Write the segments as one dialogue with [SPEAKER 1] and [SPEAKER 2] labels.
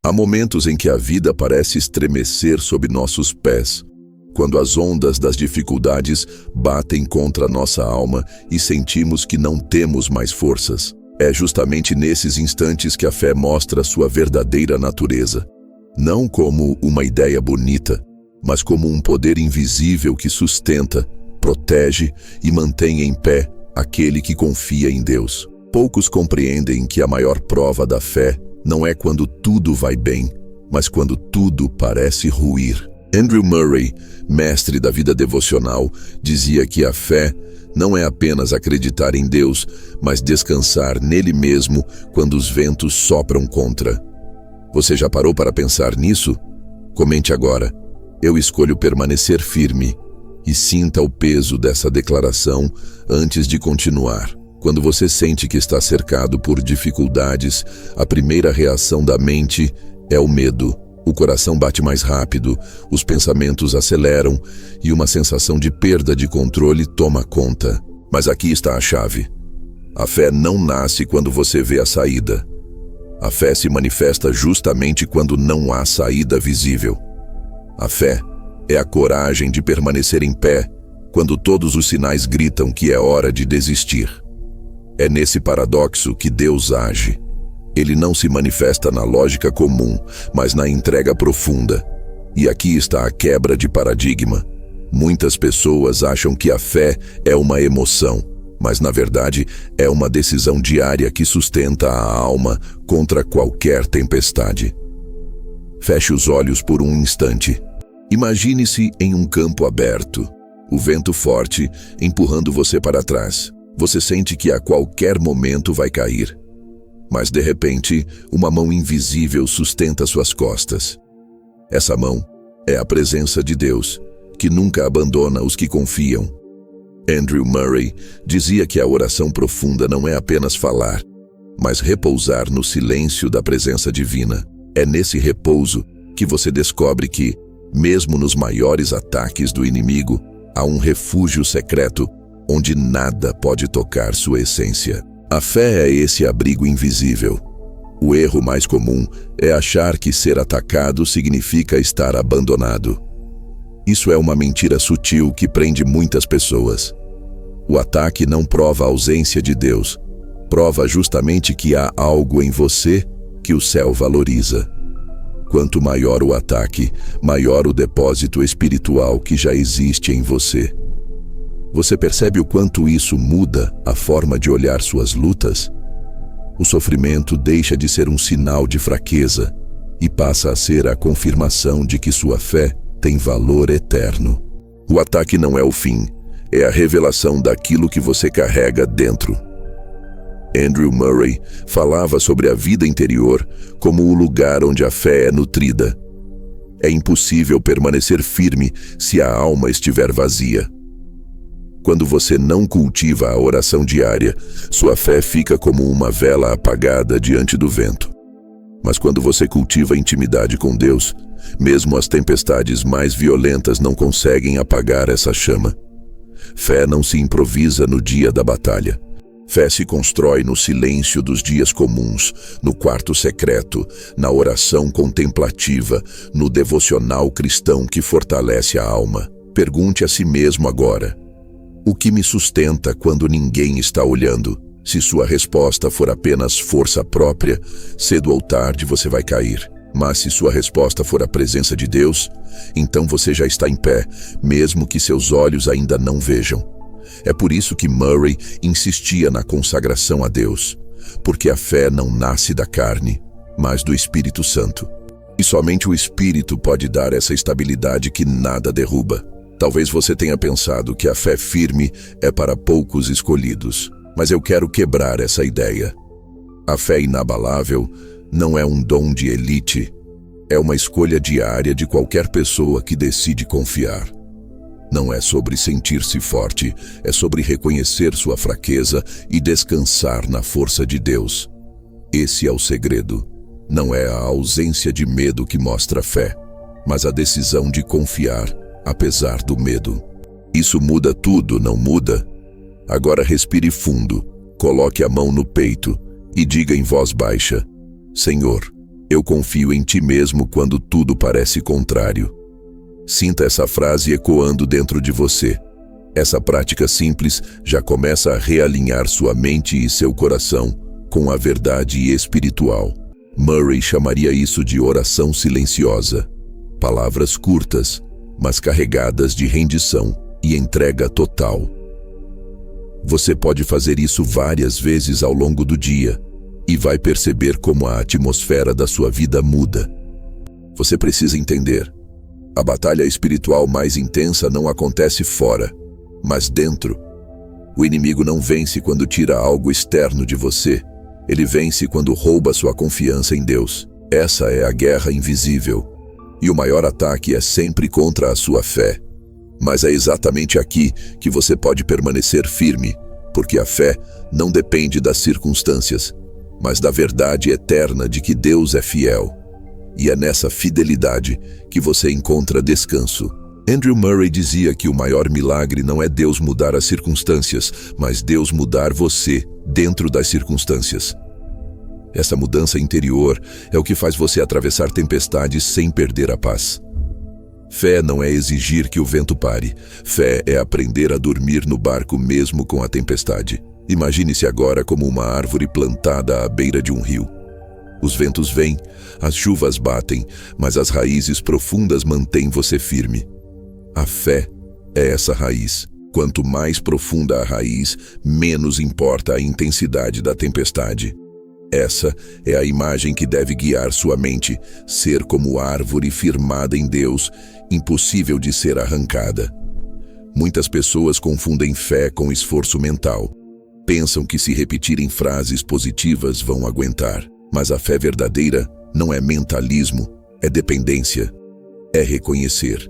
[SPEAKER 1] Há momentos em que a vida parece estremecer sob nossos pés, quando as ondas das dificuldades batem contra nossa alma e sentimos que não temos mais forças. É justamente nesses instantes que a fé mostra sua verdadeira natureza. Não como uma ideia bonita, mas como um poder invisível que sustenta, protege e mantém em pé aquele que confia em Deus. Poucos compreendem que a maior prova da fé não é quando tudo vai bem, mas quando tudo parece ruir. Andrew Murray, mestre da vida devocional, dizia que a fé não é apenas acreditar em Deus, mas descansar nele mesmo quando os ventos sopram contra. Você já parou para pensar nisso? Comente agora. Eu escolho permanecer firme. E sinta o peso dessa declaração antes de continuar. Quando você sente que está cercado por dificuldades, a primeira reação da mente é o medo. O coração bate mais rápido, os pensamentos aceleram e uma sensação de perda de controle toma conta. Mas aqui está a chave. A fé não nasce quando você vê a saída. A fé se manifesta justamente quando não há saída visível. A fé é a coragem de permanecer em pé quando todos os sinais gritam que é hora de desistir. É nesse paradoxo que Deus age. Ele não se manifesta na lógica comum, mas na entrega profunda. E aqui está a quebra de paradigma. Muitas pessoas acham que a fé é uma emoção, mas na verdade é uma decisão diária que sustenta a alma contra qualquer tempestade. Feche os olhos por um instante. Imagine-se em um campo aberto, o vento forte empurrando você para trás. Você sente que a qualquer momento vai cair. Mas de repente, uma mão invisível sustenta suas costas. Essa mão é a presença de Deus, que nunca abandona os que confiam. Andrew Murray dizia que a oração profunda não é apenas falar, mas repousar no silêncio da presença divina. É nesse repouso que você descobre que, mesmo nos maiores ataques do inimigo, há um refúgio secreto onde nada pode tocar sua essência. A fé é esse abrigo invisível. O erro mais comum é achar que ser atacado significa estar abandonado. Isso é uma mentira sutil que prende muitas pessoas. O ataque não prova a ausência de Deus, prova justamente que há algo em você que o céu valoriza. Quanto maior o ataque, maior o depósito espiritual que já existe em você. Você percebe o quanto isso muda a forma de olhar suas lutas? O sofrimento deixa de ser um sinal de fraqueza e passa a ser a confirmação de que sua fé tem valor eterno. O ataque não é o fim, é a revelação daquilo que você carrega dentro. Andrew Murray falava sobre a vida interior como o lugar onde a fé é nutrida. É impossível permanecer firme se a alma estiver vazia. Quando você não cultiva a oração diária, sua fé fica como uma vela apagada diante do vento. Mas quando você cultiva a intimidade com Deus, mesmo as tempestades mais violentas não conseguem apagar essa chama. Fé não se improvisa no dia da batalha. Fé se constrói no silêncio dos dias comuns, no quarto secreto, na oração contemplativa, no devocional cristão que fortalece a alma. Pergunte a si mesmo agora: o que me sustenta quando ninguém está olhando? Se sua resposta for apenas força própria, cedo ou tarde você vai cair. Mas se sua resposta for a presença de Deus, então você já está em pé, mesmo que seus olhos ainda não vejam. É por isso que Murray insistia na consagração a Deus, porque a fé não nasce da carne, mas do Espírito Santo. E somente o Espírito pode dar essa estabilidade que nada derruba. Talvez você tenha pensado que a fé firme é para poucos escolhidos, mas eu quero quebrar essa ideia. A fé inabalável não é um dom de elite, é uma escolha diária de qualquer pessoa que decide confiar. Não é sobre sentir-se forte, é sobre reconhecer sua fraqueza e descansar na força de Deus. Esse é o segredo. Não é a ausência de medo que mostra fé, mas a decisão de confiar apesar do medo. Isso muda tudo, não muda? Agora respire fundo, coloque a mão no peito e diga em voz baixa: Senhor, Eu confio em ti mesmo quando tudo parece contrário. Sinta essa frase ecoando dentro de você. Essa prática simples já começa a realinhar sua mente e seu coração com a verdade espiritual. Murray chamaria isso de oração silenciosa. Palavras curtas, mas carregadas de rendição e entrega total. Você pode fazer isso várias vezes ao longo do dia e vai perceber como a atmosfera da sua vida muda. Você precisa entender: a batalha espiritual mais intensa não acontece fora, mas dentro. O inimigo não vence quando tira algo externo de você. Ele vence quando rouba sua confiança em Deus. Essa é a guerra invisível. E o maior ataque é sempre contra a sua fé. Mas é exatamente aqui que você pode permanecer firme, porque a fé não depende das circunstâncias, mas da verdade eterna de que Deus é fiel. E é nessa fidelidade que você encontra descanso. Andrew Murray dizia que o maior milagre não é Deus mudar as circunstâncias, mas Deus mudar você dentro das circunstâncias. Essa mudança interior é o que faz você atravessar tempestades sem perder a paz. Fé não é exigir que o vento pare. Fé é aprender a dormir no barco mesmo com a tempestade. Imagine-se agora como uma árvore plantada à beira de um rio. Os ventos vêm, as chuvas batem, mas as raízes profundas mantêm você firme. A fé é essa raiz. Quanto mais profunda a raiz, menos importa a intensidade da tempestade. Essa é a imagem que deve guiar sua mente, ser como árvore firmada em Deus, impossível de ser arrancada. Muitas pessoas confundem fé com esforço mental. Pensam que se repetirem frases positivas vão aguentar. Mas a fé verdadeira não é mentalismo, é dependência. É reconhecer: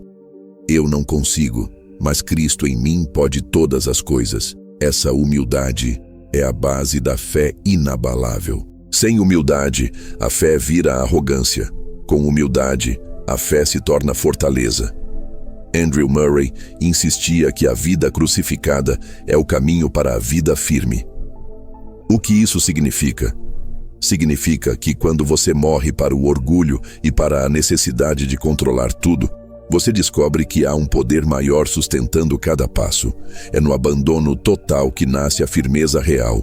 [SPEAKER 1] eu não consigo, mas Cristo em mim pode todas as coisas. Essa humildade é a base da fé inabalável. Sem humildade, a fé vira arrogância. Com humildade, a fé se torna fortaleza. Andrew Murray insistia que a vida crucificada é o caminho para a vida firme. O que isso significa? Significa que quando você morre para o orgulho e para a necessidade de controlar tudo, você descobre que há um poder maior sustentando cada passo. É no abandono total que nasce a firmeza real.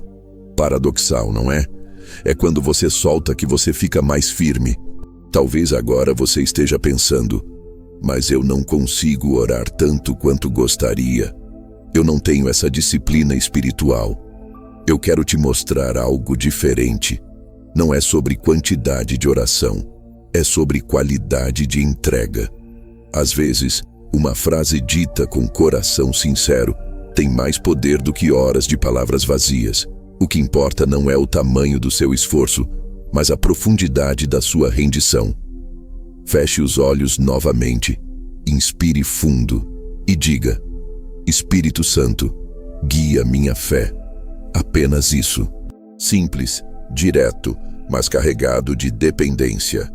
[SPEAKER 1] Paradoxal, não é? É quando você solta que você fica mais firme. Talvez agora você esteja pensando: mas eu não consigo orar tanto quanto gostaria. Eu não tenho essa disciplina espiritual. Eu quero te mostrar algo diferente. Não é sobre quantidade de oração, é sobre qualidade de entrega. Às vezes, uma frase dita com coração sincero tem mais poder do que horas de palavras vazias. O que importa não é o tamanho do seu esforço, mas a profundidade da sua rendição. Feche os olhos novamente, inspire fundo e diga: Espírito Santo, guia minha fé. Apenas isso. Simples, direto, mas carregado de dependência.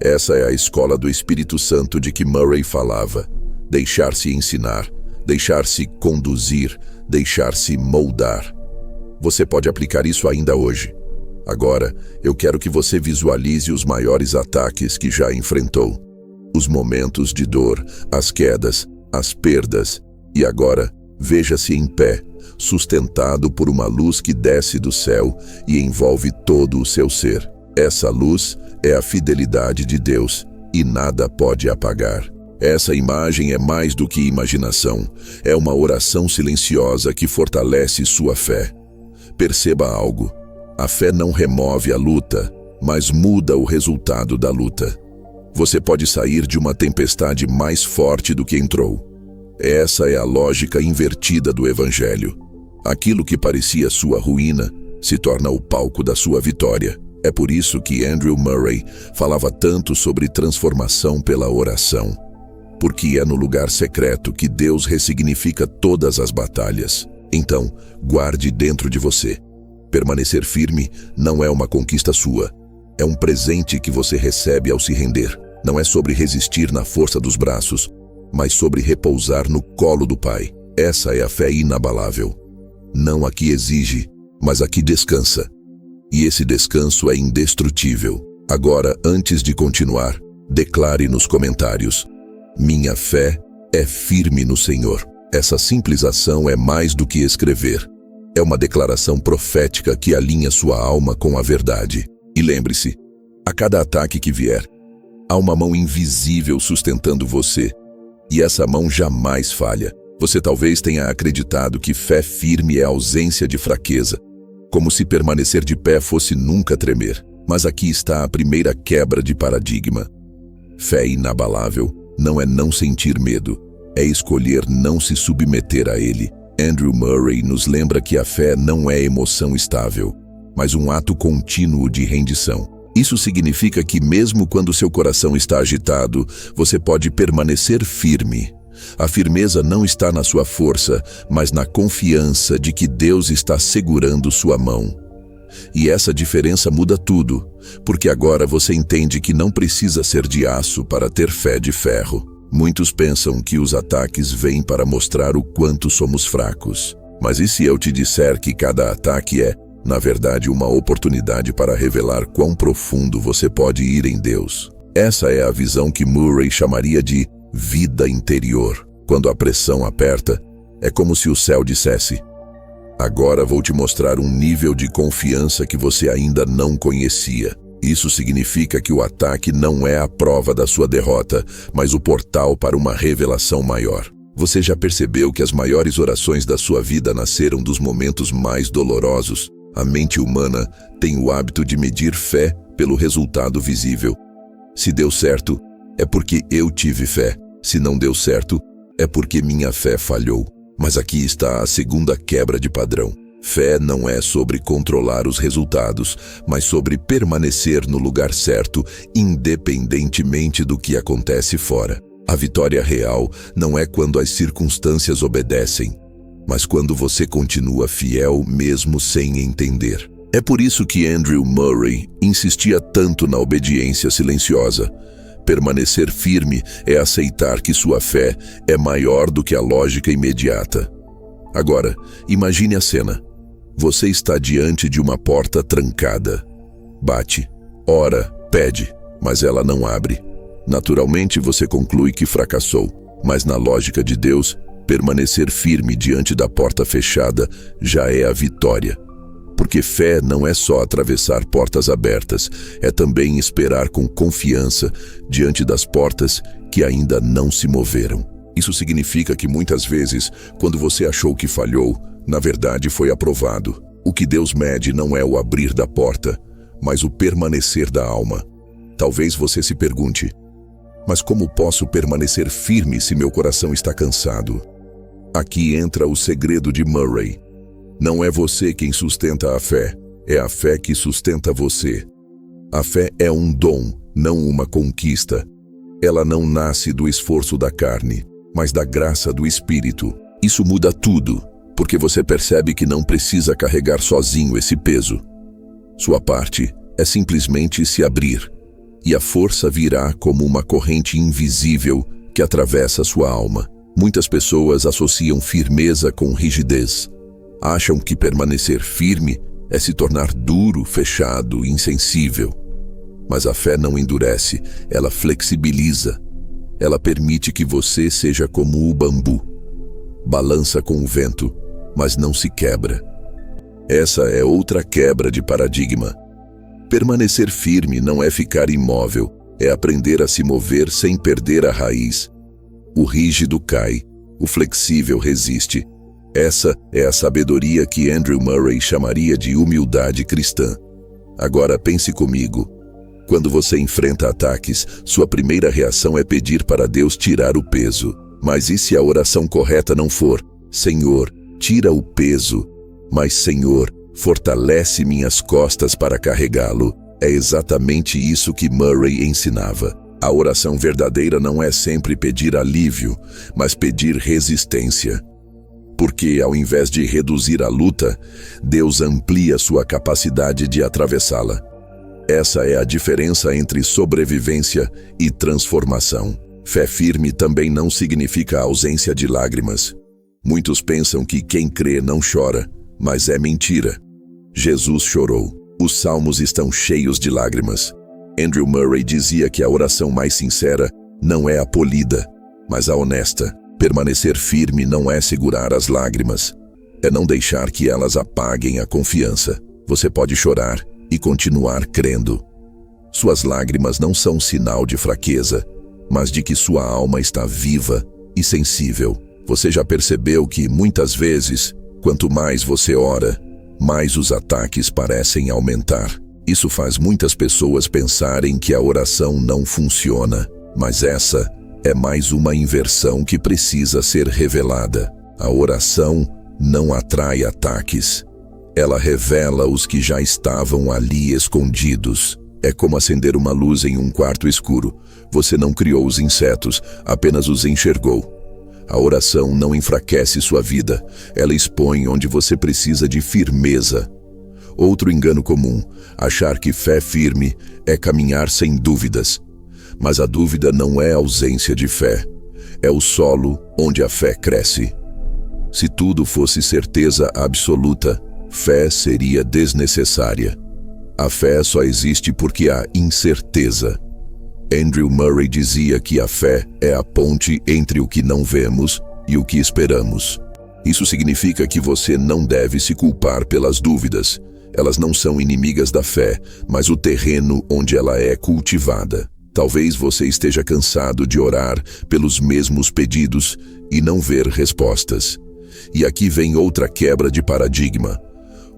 [SPEAKER 1] Essa é a escola do Espírito Santo de que Murray falava. Deixar-se ensinar, deixar-se conduzir, deixar-se moldar. Você pode aplicar isso ainda hoje. Agora, eu quero que você visualize os maiores ataques que já enfrentou. Os momentos de dor, as quedas, as perdas. E agora, veja-se em pé, sustentado por uma luz que desce do céu e envolve todo o seu ser. Essa luz é a fidelidade de Deus e nada pode apagar. Essa imagem é mais do que imaginação. É uma oração silenciosa que fortalece sua fé. Perceba algo: a fé não remove a luta, mas muda o resultado da luta. Você pode sair de uma tempestade mais forte do que entrou. Essa é a lógica invertida do Evangelho. Aquilo que parecia sua ruína se torna o palco da sua vitória. É por isso que Andrew Murray falava tanto sobre transformação pela oração. Porque é no lugar secreto que Deus ressignifica todas as batalhas. Então, guarde dentro de você. Permanecer firme não é uma conquista sua. É um presente que você recebe ao se render. Não é sobre resistir na força dos braços, mas sobre repousar no colo do Pai. Essa é a fé inabalável. Não a que exige, mas a que descansa. E esse descanso é indestrutível. Agora, antes de continuar, declare nos comentários: minha fé é firme no Senhor. Essa simples ação é mais do que escrever. É uma declaração profética que alinha sua alma com a verdade. E lembre-se, a cada ataque que vier, há uma mão invisível sustentando você. E essa mão jamais falha. Você talvez tenha acreditado que fé firme é ausência de fraqueza, como se permanecer de pé fosse nunca tremer. Mas aqui está a primeira quebra de paradigma. Fé inabalável não é não sentir medo, é escolher não se submeter a ele. Andrew Murray nos lembra que a fé não é emoção estável, mas um ato contínuo de rendição. Isso significa que mesmo quando seu coração está agitado, você pode permanecer firme. A firmeza não está na sua força, mas na confiança de que Deus está segurando sua mão. E essa diferença muda tudo, porque agora você entende que não precisa ser de aço para ter fé de ferro. Muitos pensam que os ataques vêm para mostrar o quanto somos fracos. Mas e se eu te disser que cada ataque é, na verdade, uma oportunidade para revelar quão profundo você pode ir em Deus? Essa é a visão que Murray chamaria de vida interior. Quando a pressão aperta, é como se o céu dissesse: agora vou te mostrar um nível de confiança que você ainda não conhecia. Isso significa que o ataque não é a prova da sua derrota, mas o portal para uma revelação maior. Você já percebeu que as maiores orações da sua vida nasceram dos momentos mais dolorosos? A mente humana tem o hábito de medir fé pelo resultado visível. Se deu certo, é porque eu tive fé. Se não deu certo, é porque minha fé falhou. Mas aqui está a segunda quebra de padrão. Fé não é sobre controlar os resultados, mas sobre permanecer no lugar certo, independentemente do que acontece fora. A vitória real não é quando as circunstâncias obedecem, mas quando você continua fiel mesmo sem entender. É por isso que Andrew Murray insistia tanto na obediência silenciosa. Permanecer firme é aceitar que sua fé é maior do que a lógica imediata. Agora, imagine a cena. Você está diante de uma porta trancada. Bate, ora, pede, mas ela não abre. Naturalmente você conclui que fracassou, mas na lógica de Deus, permanecer firme diante da porta fechada já é a vitória. Porque fé não é só atravessar portas abertas, é também esperar com confiança diante das portas que ainda não se moveram. Isso significa que muitas vezes, quando você achou que falhou, na verdade foi aprovado. O que Deus mede não é o abrir da porta, mas o permanecer da alma. Talvez você se pergunte: mas como posso permanecer firme se meu coração está cansado? Aqui entra o segredo de Murray. Não é você quem sustenta a fé, é a fé que sustenta você. A fé é um dom, não uma conquista. Ela não nasce do esforço da carne, mas da graça do Espírito. Isso muda tudo, porque você percebe que não precisa carregar sozinho esse peso. Sua parte é simplesmente se abrir, e a força virá como uma corrente invisível que atravessa sua alma. Muitas pessoas associam firmeza com rigidez. Acham que permanecer firme é se tornar duro, fechado, insensível. Mas a fé não endurece, ela flexibiliza. Ela permite que você seja como o bambu. Balança com o vento, mas não se quebra. Essa é outra quebra de paradigma. Permanecer firme não é ficar imóvel, é aprender a se mover sem perder a raiz. O rígido cai, o flexível resiste. Essa é a sabedoria que Andrew Murray chamaria de humildade cristã. Agora pense comigo. Quando você enfrenta ataques, sua primeira reação é pedir para Deus tirar o peso. Mas e se a oração correta não for: Senhor, tira o peso, mas Senhor, fortalece minhas costas para carregá-lo? É exatamente isso que Murray ensinava. A oração verdadeira não é sempre pedir alívio, mas pedir resistência. Porque, ao invés de reduzir a luta, Deus amplia sua capacidade de atravessá-la. Essa é a diferença entre sobrevivência e transformação. Fé firme também não significa ausência de lágrimas. Muitos pensam que quem crê não chora, mas é mentira. Jesus chorou. Os salmos estão cheios de lágrimas. Andrew Murray dizia que a oração mais sincera não é a polida, mas a honesta. Permanecer firme não é segurar as lágrimas, é não deixar que elas apaguem a confiança. Você pode chorar e continuar crendo. Suas lágrimas não são sinal de fraqueza, mas de que sua alma está viva e sensível. Você já percebeu que, muitas vezes, quanto mais você ora, mais os ataques parecem aumentar? Isso faz muitas pessoas pensarem que a oração não funciona, mas essa é mais uma inversão que precisa ser revelada. A oração não atrai ataques. Ela revela os que já estavam ali escondidos. É como acender uma luz em um quarto escuro. Você não criou os insetos, apenas os enxergou. A oração não enfraquece sua vida, ela expõe onde você precisa de firmeza. Outro engano comum, achar que fé firme é caminhar sem dúvidas. Mas a dúvida não é ausência de fé, é o solo onde a fé cresce. Se tudo fosse certeza absoluta, fé seria desnecessária. A fé só existe porque há incerteza. Andrew Murray dizia que a fé é a ponte entre o que não vemos e o que esperamos. Isso significa que você não deve se culpar pelas dúvidas. Elas não são inimigas da fé, mas o terreno onde ela é cultivada. Talvez você esteja cansado de orar pelos mesmos pedidos e não ver respostas. E aqui vem outra quebra de paradigma.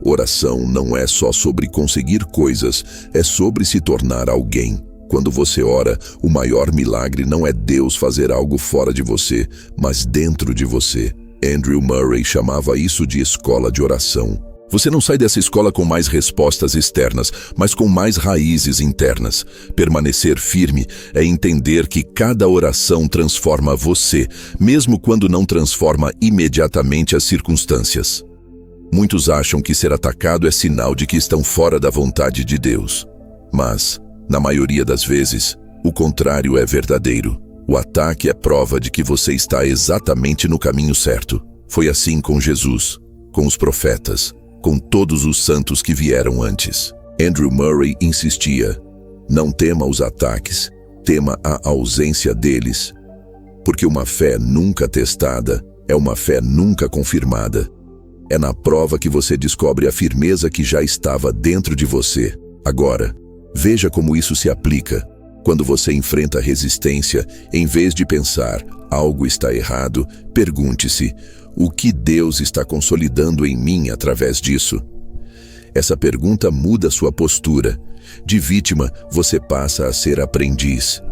[SPEAKER 1] Oração não é só sobre conseguir coisas, é sobre se tornar alguém. Quando você ora, o maior milagre não é Deus fazer algo fora de você, mas dentro de você. Andrew Murray chamava isso de escola de oração. Você não sai dessa escola com mais respostas externas, mas com mais raízes internas. Permanecer firme é entender que cada oração transforma você, mesmo quando não transforma imediatamente as circunstâncias. Muitos acham que ser atacado é sinal de que estão fora da vontade de Deus. Mas, na maioria das vezes, o contrário é verdadeiro. O ataque é prova de que você está exatamente no caminho certo. Foi assim com Jesus, com os profetas, com todos os santos que vieram antes. Andrew Murray insistia: não tema os ataques, tema a ausência deles. Porque uma fé nunca testada é uma fé nunca confirmada. É na prova que você descobre a firmeza que já estava dentro de você. Agora, veja como isso se aplica. Quando você enfrenta resistência, em vez de pensar, algo está errado, pergunte-se, o que Deus está consolidando em mim através disso? Essa pergunta muda sua postura. De vítima, você passa a ser aprendiz.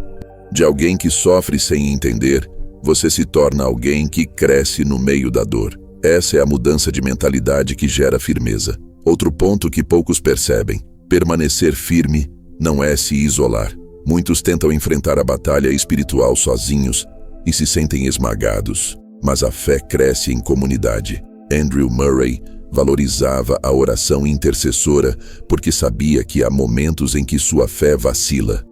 [SPEAKER 1] De alguém que sofre sem entender, você se torna alguém que cresce no meio da dor. Essa é a mudança de mentalidade que gera firmeza. Outro ponto que poucos percebem: permanecer firme não é se isolar. Muitos tentam enfrentar a batalha espiritual sozinhos e se sentem esmagados. Mas a fé cresce em comunidade. Andrew Murray valorizava a oração intercessora porque sabia que há momentos em que sua fé vacila.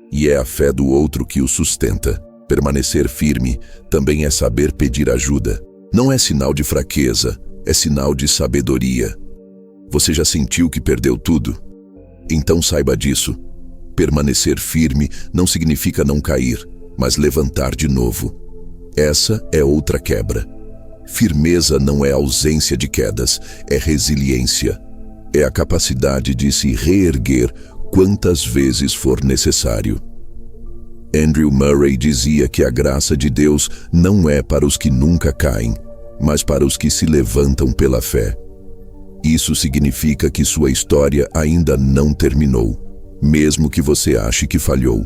[SPEAKER 1] E é a fé do outro que o sustenta. Permanecer firme também é saber pedir ajuda. Não é sinal de fraqueza, é sinal de sabedoria. Você já sentiu que perdeu tudo? Então saiba disso. Permanecer firme não significa não cair, mas levantar de novo. Essa é outra quebra. Firmeza não é ausência de quedas, é resiliência. É a capacidade de se reerguer quantas vezes for necessário. Andrew Murray dizia que a graça de Deus não é para os que nunca caem, mas para os que se levantam pela fé. Isso significa que sua história ainda não terminou, mesmo que você ache que falhou.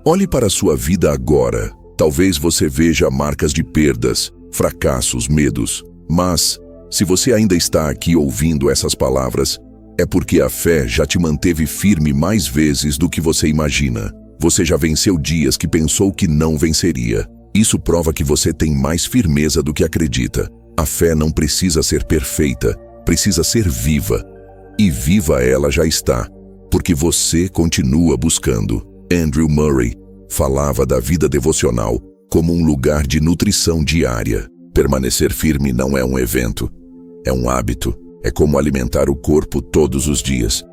[SPEAKER 1] Olhe para a sua vida agora. Talvez você veja marcas de perdas, fracassos, medos. Mas, se você ainda está aqui ouvindo essas palavras, é porque a fé já te manteve firme mais vezes do que você imagina. Você já venceu dias que pensou que não venceria. Isso prova que você tem mais firmeza do que acredita. A fé não precisa ser perfeita, precisa ser viva. E viva ela já está, porque você continua buscando. Andrew Murray falava da vida devocional como um lugar de nutrição diária. Permanecer firme não é um evento, é um hábito. É como alimentar o corpo todos os dias.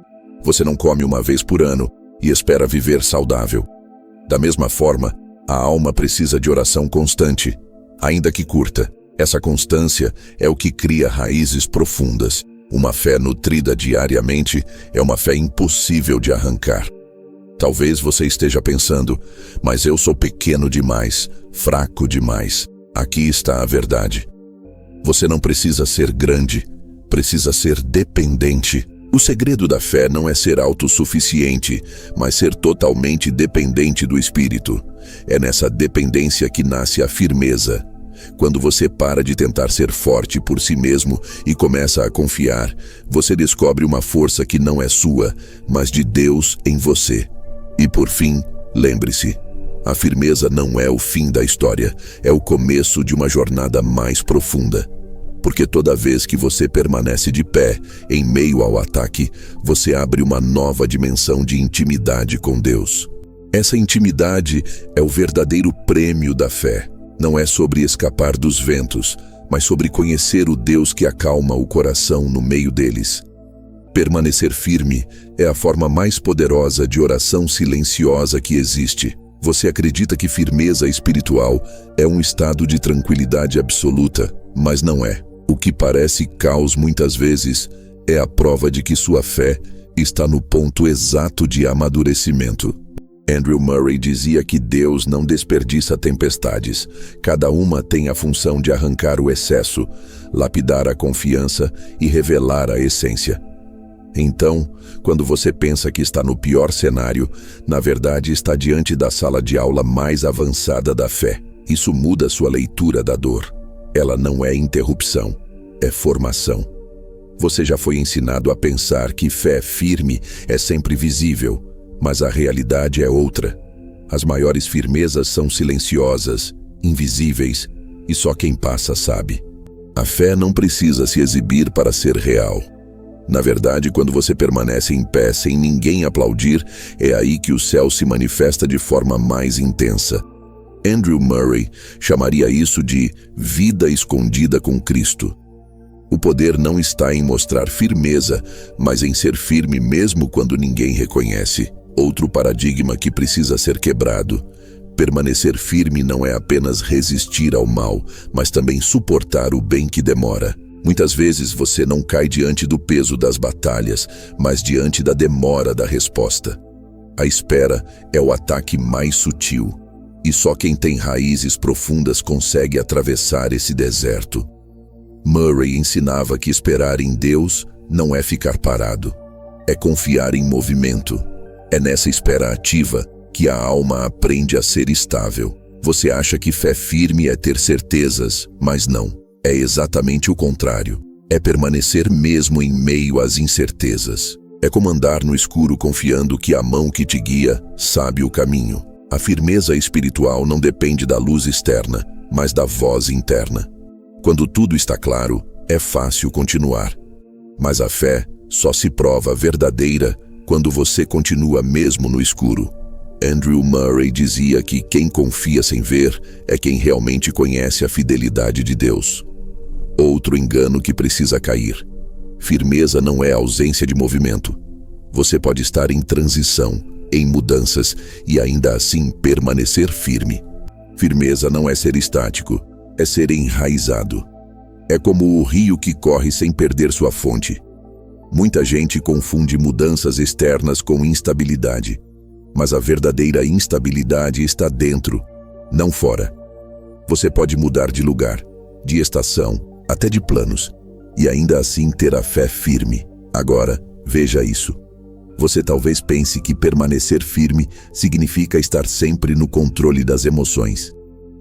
[SPEAKER 1] Você não come uma vez por ano, e espera viver saudável. Da mesma forma, a alma precisa de oração constante, ainda que curta. Essa constância é o que cria raízes profundas. Uma fé nutrida diariamente é uma fé impossível de arrancar. Talvez você esteja pensando, mas eu sou pequeno demais, fraco demais. Aqui está a verdade. Você não precisa ser grande, precisa ser dependente. O segredo da fé não é ser autossuficiente, mas ser totalmente dependente do Espírito. É nessa dependência que nasce a firmeza. Quando você para de tentar ser forte por si mesmo e começa a confiar, você descobre uma força que não é sua, mas de Deus em você. E por fim, lembre-se, a firmeza não é o fim da história, é o começo de uma jornada mais profunda. Porque toda vez que você permanece de pé, em meio ao ataque, você abre uma nova dimensão de intimidade com Deus. Essa intimidade é o verdadeiro prêmio da fé. Não é sobre escapar dos ventos, mas sobre conhecer o Deus que acalma o coração no meio deles. Permanecer firme é a forma mais poderosa de oração silenciosa que existe. Você acredita que firmeza espiritual é um estado de tranquilidade absoluta, mas não é. O que parece caos muitas vezes é a prova de que sua fé está no ponto exato de amadurecimento. Andrew Murray dizia que Deus não desperdiça tempestades. Cada uma tem a função de arrancar o excesso, lapidar a confiança e revelar a essência. Então, quando você pensa que está no pior cenário, na verdade está diante da sala de aula mais avançada da fé. Isso muda sua leitura da dor. Ela não é interrupção, é formação. Você já foi ensinado a pensar que fé firme é sempre visível, mas a realidade é outra. As maiores firmezas são silenciosas, invisíveis, e só quem passa sabe. A fé não precisa se exibir para ser real. Na verdade, quando você permanece em pé sem ninguém aplaudir, é aí que o céu se manifesta de forma mais intensa. Andrew Murray chamaria isso de vida escondida com Cristo. O poder não está em mostrar firmeza, mas em ser firme mesmo quando ninguém reconhece. Outro paradigma que precisa ser quebrado. Permanecer firme não é apenas resistir ao mal, mas também suportar o bem que demora. Muitas vezes você não cai diante do peso das batalhas, mas diante da demora da resposta. A espera é o ataque mais sutil, e só quem tem raízes profundas consegue atravessar esse deserto. Murray ensinava que esperar em Deus não é ficar parado, é confiar em movimento. É nessa espera ativa que a alma aprende a ser estável. Você acha que fé firme é ter certezas, mas não. É exatamente o contrário. É permanecer mesmo em meio às incertezas. É como andar no escuro confiando que a mão que te guia sabe o caminho. A firmeza espiritual não depende da luz externa, mas da voz interna. Quando tudo está claro, é fácil continuar. Mas a fé só se prova verdadeira quando você continua mesmo no escuro. Andrew Murray dizia que quem confia sem ver é quem realmente conhece a fidelidade de Deus. Outro engano que precisa cair. Firmeza não é ausência de movimento. Você pode estar em transição, em mudanças e ainda assim permanecer firme. Firmeza não é ser estático, é ser enraizado. É como o rio que corre sem perder sua fonte. Muita gente confunde mudanças externas com instabilidade, mas a verdadeira instabilidade está dentro, não fora. Você pode mudar de lugar, de estação, até de planos, e ainda assim ter a fé firme. Agora, veja isso. Você talvez pense que permanecer firme significa estar sempre no controle das emoções,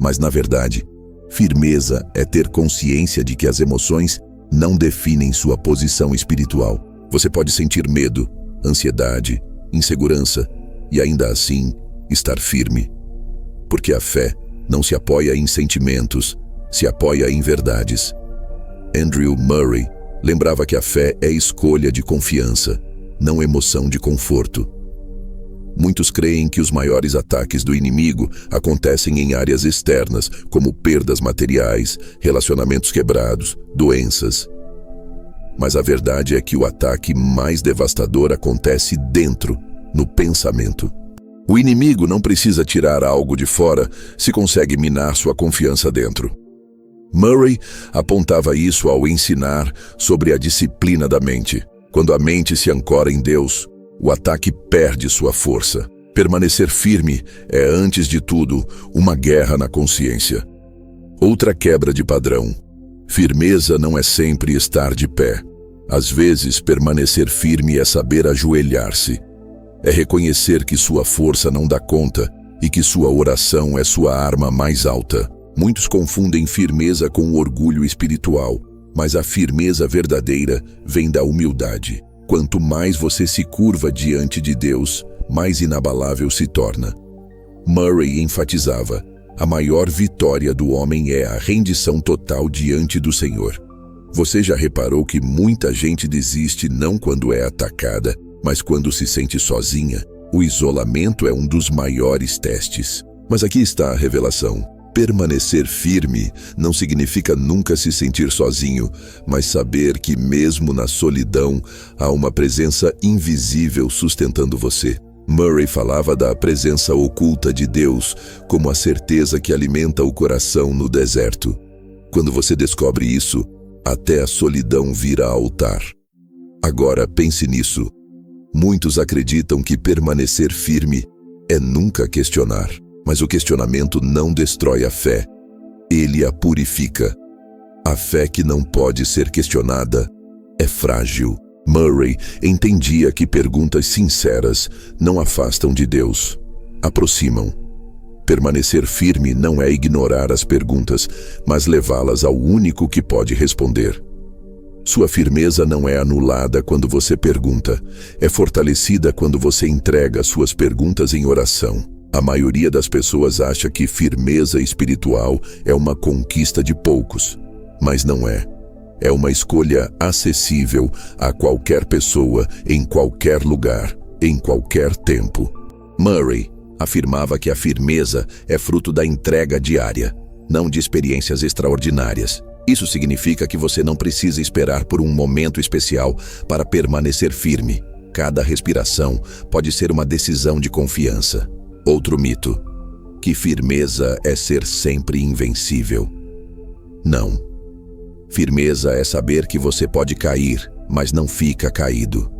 [SPEAKER 1] mas na verdade, firmeza é ter consciência de que as emoções não definem sua posição espiritual. Você pode sentir medo, ansiedade, insegurança e ainda assim estar firme. Porque a fé não se apoia em sentimentos, se apoia em verdades. Andrew Murray lembrava que a fé é escolha de confiança, não emoção de conforto. Muitos creem que os maiores ataques do inimigo acontecem em áreas externas, como perdas materiais, relacionamentos quebrados, doenças. Mas a verdade é que o ataque mais devastador acontece dentro, no pensamento. O inimigo não precisa tirar algo de fora se consegue minar sua confiança dentro. Murray apontava isso ao ensinar sobre a disciplina da mente. Quando a mente se ancora em Deus, o ataque perde sua força. Permanecer firme é, antes de tudo, uma guerra na consciência. Outra quebra de padrão. Firmeza não é sempre estar de pé. Às vezes, permanecer firme é saber ajoelhar-se. É reconhecer que sua força não dá conta e que sua oração é sua arma mais alta. Muitos confundem firmeza com orgulho espiritual, mas a firmeza verdadeira vem da humildade. Quanto mais você se curva diante de Deus, mais inabalável se torna. Murray enfatizava: a maior vitória do homem é a rendição total diante do Senhor. Você já reparou que muita gente desiste não quando é atacada, mas quando se sente sozinha? O isolamento é um dos maiores testes. Mas aqui está a revelação. Permanecer firme não significa nunca se sentir sozinho, mas saber que mesmo na solidão há uma presença invisível sustentando você. Murray falava da presença oculta de Deus como a certeza que alimenta o coração no deserto. Quando você descobre isso, até a solidão vira altar. Agora pense nisso. Muitos acreditam que permanecer firme é nunca questionar, mas o questionamento não destrói a fé, ele a purifica. A fé que não pode ser questionada é frágil. Murray entendia que perguntas sinceras não afastam de Deus, aproximam. Permanecer firme não é ignorar as perguntas, mas levá-las ao único que pode responder. Sua firmeza não é anulada quando você pergunta, é fortalecida quando você entrega suas perguntas em oração. A maioria das pessoas acha que firmeza espiritual é uma conquista de poucos, mas não é. É uma escolha acessível a qualquer pessoa, em qualquer lugar, em qualquer tempo. Murray afirmava que a firmeza é fruto da entrega diária, não de experiências extraordinárias. Isso significa que você não precisa esperar por um momento especial para permanecer firme. Cada respiração pode ser uma decisão de confiança. Outro mito: que firmeza é ser sempre invencível. Não. Firmeza é saber que você pode cair, mas não fica caído.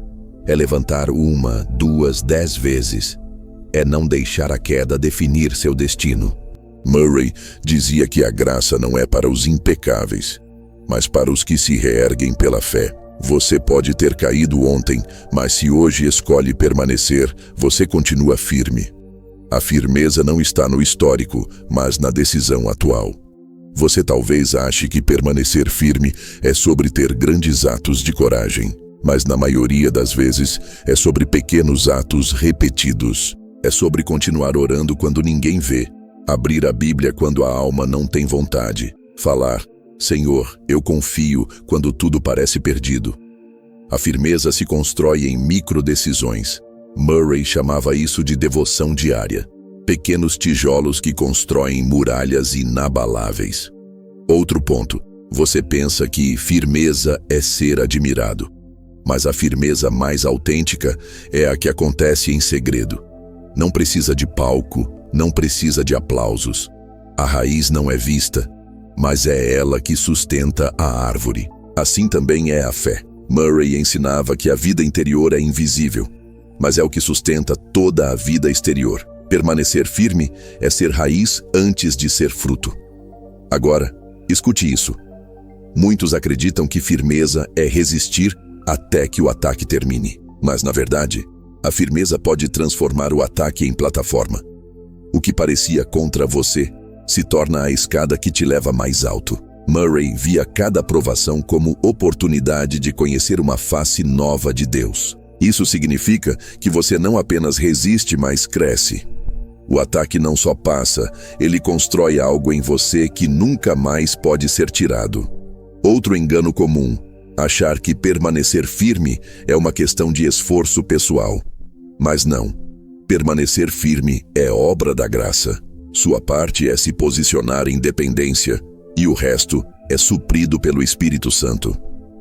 [SPEAKER 1] É levantar 1, 2, 10 vezes. É não deixar a queda definir seu destino. Murray dizia que a graça não é para os impecáveis, mas para os que se reerguem pela fé. Você pode ter caído ontem, mas se hoje escolhe permanecer, você continua firme. A firmeza não está no histórico, mas na decisão atual. Você talvez ache que permanecer firme é sobre ter grandes atos de coragem, mas na maioria das vezes é sobre pequenos atos repetidos. É sobre continuar orando quando ninguém vê, abrir a Bíblia quando a alma não tem vontade, falar: Senhor, eu confio, quando tudo parece perdido. A firmeza se constrói em microdecisões. Murray chamava isso de devoção diária. Pequenos tijolos que constroem muralhas inabaláveis. Outro ponto: você pensa que firmeza é ser admirado. Mas a firmeza mais autêntica é a que acontece em segredo. Não precisa de palco, não precisa de aplausos. A raiz não é vista, mas é ela que sustenta a árvore. Assim também é a fé. Murray ensinava que a vida interior é invisível, mas é o que sustenta toda a vida exterior. Permanecer firme é ser raiz antes de ser fruto. Agora, escute isso. Muitos acreditam que firmeza é resistir até que o ataque termine. Mas, na verdade, a firmeza pode transformar o ataque em plataforma. O que parecia contra você se torna a escada que te leva mais alto. Murray via cada provação como oportunidade de conhecer uma face nova de Deus. Isso significa que você não apenas resiste, mas cresce. O ataque não só passa, ele constrói algo em você que nunca mais pode ser tirado. Outro engano comum: achar que permanecer firme é uma questão de esforço pessoal. Mas não. Permanecer firme é obra da graça. Sua parte é se posicionar em dependência, e o resto é suprido pelo Espírito Santo.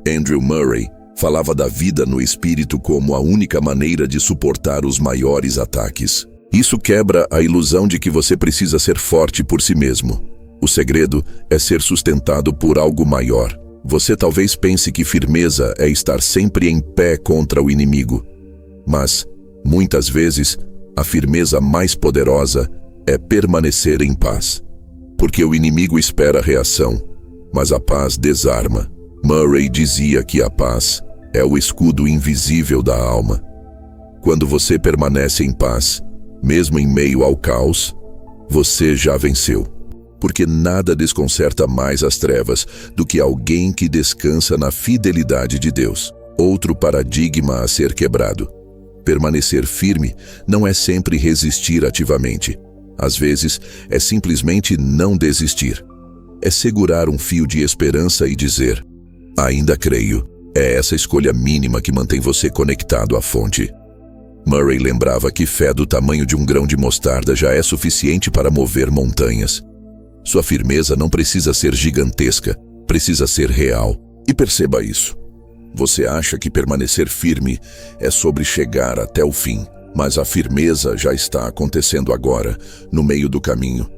[SPEAKER 1] Andrew Murray Falava da vida no espírito como a única maneira de suportar os maiores ataques. Isso quebra a ilusão de que você precisa ser forte por si mesmo. O segredo é ser sustentado por algo maior. Você talvez pense que firmeza é estar sempre em pé contra o inimigo. Mas, muitas vezes, a firmeza mais poderosa é permanecer em paz. Porque o inimigo espera reação, mas a paz desarma. Murray dizia que a paz é o escudo invisível da alma. Quando você permanece em paz, mesmo em meio ao caos, você já venceu. Porque nada desconcerta mais as trevas do que alguém que descansa na fidelidade de Deus. Outro paradigma a ser quebrado. Permanecer firme não é sempre resistir ativamente. Às vezes, é simplesmente não desistir. É segurar um fio de esperança e dizer: ainda creio. É essa escolha mínima que mantém você conectado à fonte. Murray lembrava que fé do tamanho de um grão de mostarda já é suficiente para mover montanhas. Sua firmeza não precisa ser gigantesca, precisa ser real. E perceba isso. Você acha que permanecer firme é sobre chegar até o fim, mas a firmeza já está acontecendo agora, no meio do caminho.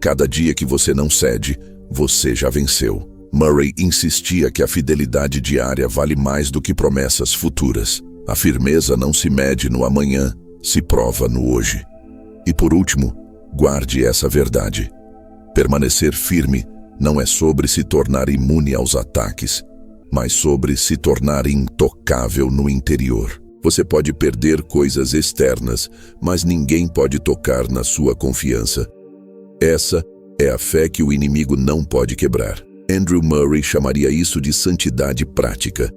[SPEAKER 1] Cada dia que você não cede, você já venceu. Murray insistia que a fidelidade diária vale mais do que promessas futuras. A firmeza não se mede no amanhã, se prova no hoje. E por último, guarde essa verdade. Permanecer firme não é sobre se tornar imune aos ataques, mas sobre se tornar intocável no interior. Você pode perder coisas externas, mas ninguém pode tocar na sua confiança. Essa é a fé que o inimigo não pode quebrar. Andrew Murray chamaria isso de santidade prática.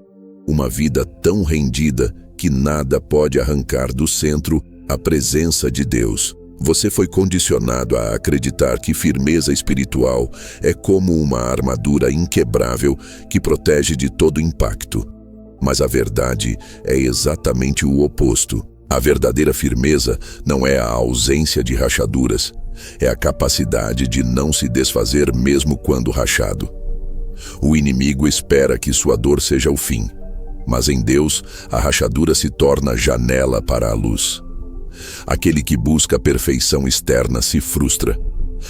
[SPEAKER 1] Uma vida tão rendida que nada pode arrancar do centro a presença de Deus. Você foi condicionado a acreditar que firmeza espiritual é como uma armadura inquebrável que protege de todo impacto. Mas a verdade é exatamente o oposto. A verdadeira firmeza não é a ausência de rachaduras, é a capacidade de não se desfazer mesmo quando rachado. O inimigo espera que sua dor seja o fim, mas em Deus a rachadura se torna janela para a luz. Aquele que busca a perfeição externa se frustra.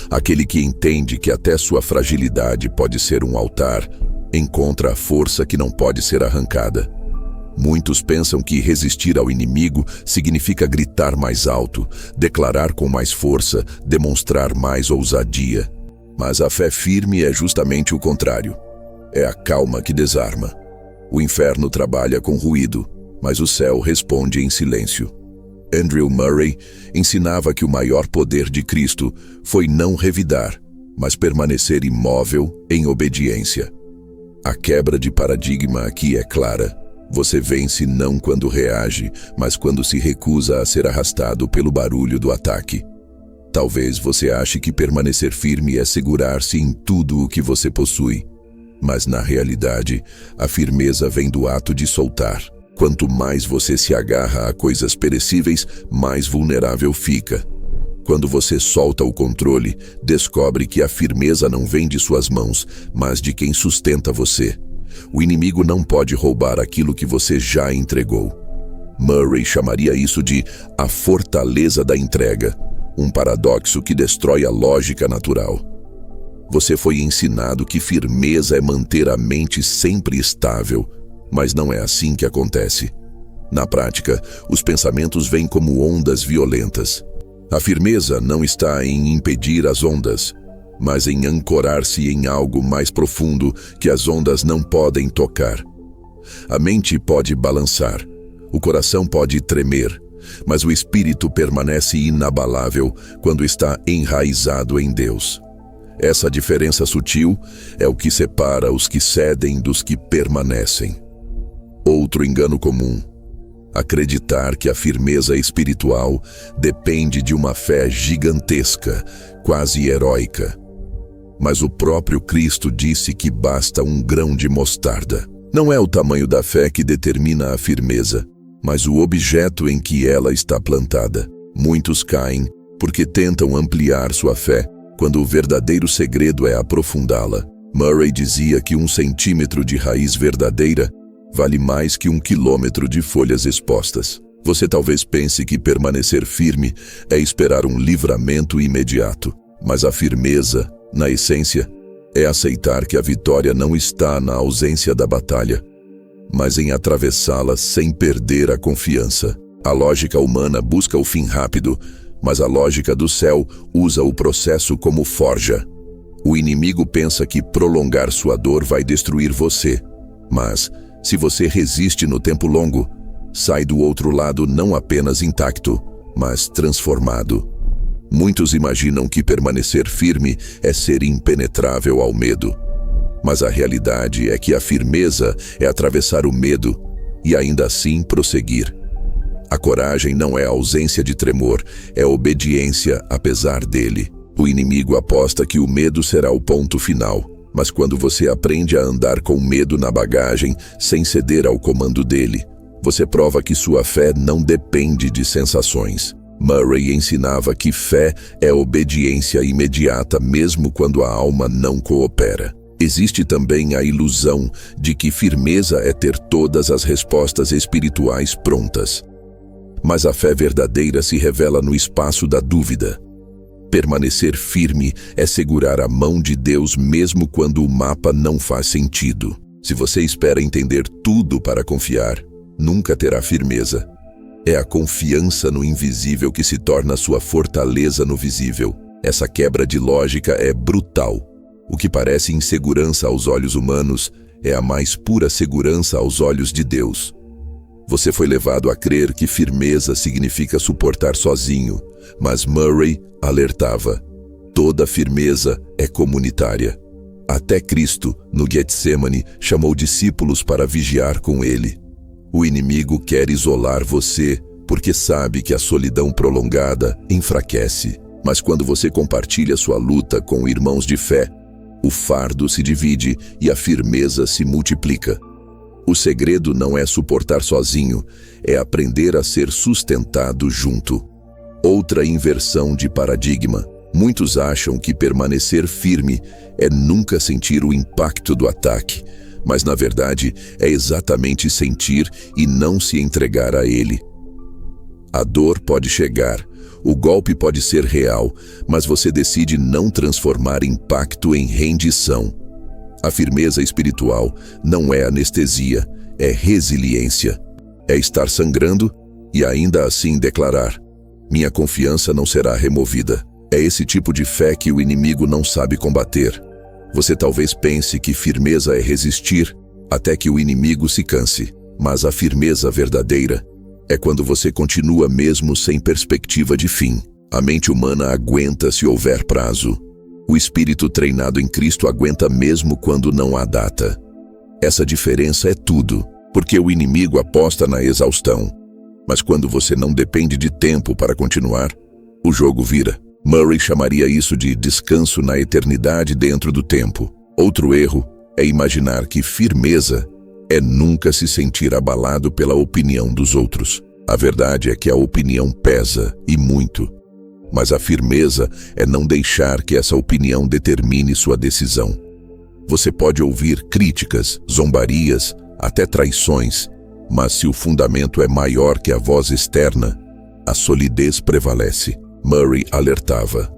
[SPEAKER 1] Aquele que entende que até sua fragilidade pode ser um altar, encontra a força que não pode ser arrancada. Muitos pensam que resistir ao inimigo significa gritar mais alto, declarar com mais força, demonstrar mais ousadia. Mas a fé firme é justamente o contrário. É a calma que desarma. O inferno trabalha com ruído, mas o céu responde em silêncio. Andrew Murray ensinava que o maior poder de Cristo foi não revidar, mas permanecer imóvel em obediência. A quebra de paradigma aqui é clara. Você vence não quando reage, mas quando se recusa a ser arrastado pelo barulho do ataque. Talvez você ache que permanecer firme é segurar-se em tudo o que você possui. Mas na realidade, a firmeza vem do ato de soltar. Quanto mais você se agarra a coisas perecíveis, mais vulnerável fica. Quando você solta o controle, descobre que a firmeza não vem de suas mãos, mas de quem sustenta você. O inimigo não pode roubar aquilo que você já entregou. Murray chamaria isso de a fortaleza da entrega, um paradoxo que destrói a lógica natural. Você foi ensinado que firmeza é manter a mente sempre estável, mas não é assim que acontece. Na prática, os pensamentos vêm como ondas violentas. A firmeza não está em impedir as ondas, mas em ancorar-se em algo mais profundo que as ondas não podem tocar. A mente pode balançar, o coração pode tremer, mas o espírito permanece inabalável quando está enraizado em Deus. Essa diferença sutil é o que separa os que cedem dos que permanecem. Outro engano comum: acreditar que a firmeza espiritual depende de uma fé gigantesca, quase heróica. Mas o próprio Cristo disse que basta um grão de mostarda. Não é o tamanho da fé que determina a firmeza, mas o objeto em que ela está plantada. Muitos caem porque tentam ampliar sua fé, quando o verdadeiro segredo é aprofundá-la. Murray dizia que 1 centímetro de raiz verdadeira vale mais que 1 quilômetro de folhas expostas. Você talvez pense que permanecer firme é esperar um livramento imediato, mas a firmeza, na essência, é aceitar que a vitória não está na ausência da batalha, mas em atravessá-la sem perder a confiança. A lógica humana busca o fim rápido, mas a lógica do céu usa o processo como forja. O inimigo pensa que prolongar sua dor vai destruir você, mas, se você resiste no tempo longo, sai do outro lado não apenas intacto, mas transformado. Muitos imaginam que permanecer firme é ser impenetrável ao medo. Mas a realidade é que a firmeza é atravessar o medo e ainda assim prosseguir. A coragem não é ausência de tremor, é obediência apesar dele. O inimigo aposta que o medo será o ponto final, mas quando você aprende a andar com medo na bagagem, sem ceder ao comando dele, você prova que sua fé não depende de sensações. Murray ensinava que fé é obediência imediata mesmo quando a alma não coopera. Existe também a ilusão de que firmeza é ter todas as respostas espirituais prontas. Mas a fé verdadeira se revela no espaço da dúvida. Permanecer firme é segurar a mão de Deus mesmo quando o mapa não faz sentido. Se você espera entender tudo para confiar, nunca terá firmeza. É a confiança no invisível que se torna sua fortaleza no visível. Essa quebra de lógica é brutal. O que parece insegurança aos olhos humanos é a mais pura segurança aos olhos de Deus. Você foi levado a crer que firmeza significa suportar sozinho, mas Murray alertava: toda firmeza é comunitária. Até Cristo, no Getsemane, chamou discípulos para vigiar com ele. O inimigo quer isolar você, porque sabe que a solidão prolongada enfraquece. Mas quando você compartilha sua luta com irmãos de fé, o fardo se divide e a firmeza se multiplica. O segredo não é suportar sozinho, é aprender a ser sustentado junto. Outra inversão de paradigma. Muitos acham que permanecer firme é nunca sentir o impacto do ataque, mas na verdade é exatamente sentir e não se entregar a ele. A dor pode chegar, o golpe pode ser real, mas você decide não transformar impacto em rendição. A firmeza espiritual não é anestesia, é resiliência. É estar sangrando e ainda assim declarar: minha confiança não será removida. É esse tipo de fé que o inimigo não sabe combater. Você talvez pense que firmeza é resistir até que o inimigo se canse, mas a firmeza verdadeira é quando você continua mesmo sem perspectiva de fim. A mente humana aguenta se houver prazo. O espírito treinado em Cristo aguenta mesmo quando não há data. Essa diferença é tudo, porque o inimigo aposta na exaustão. Mas quando você não depende de tempo para continuar, o jogo vira. Murray chamaria isso de descanso na eternidade dentro do tempo. Outro erro é imaginar que firmeza é nunca se sentir abalado pela opinião dos outros. A verdade é que a opinião pesa, e muito. Mas a firmeza é não deixar que essa opinião determine sua decisão. Você pode ouvir críticas, zombarias, até traições, mas se o fundamento é maior que a voz externa, a solidez prevalece. Murray alertava: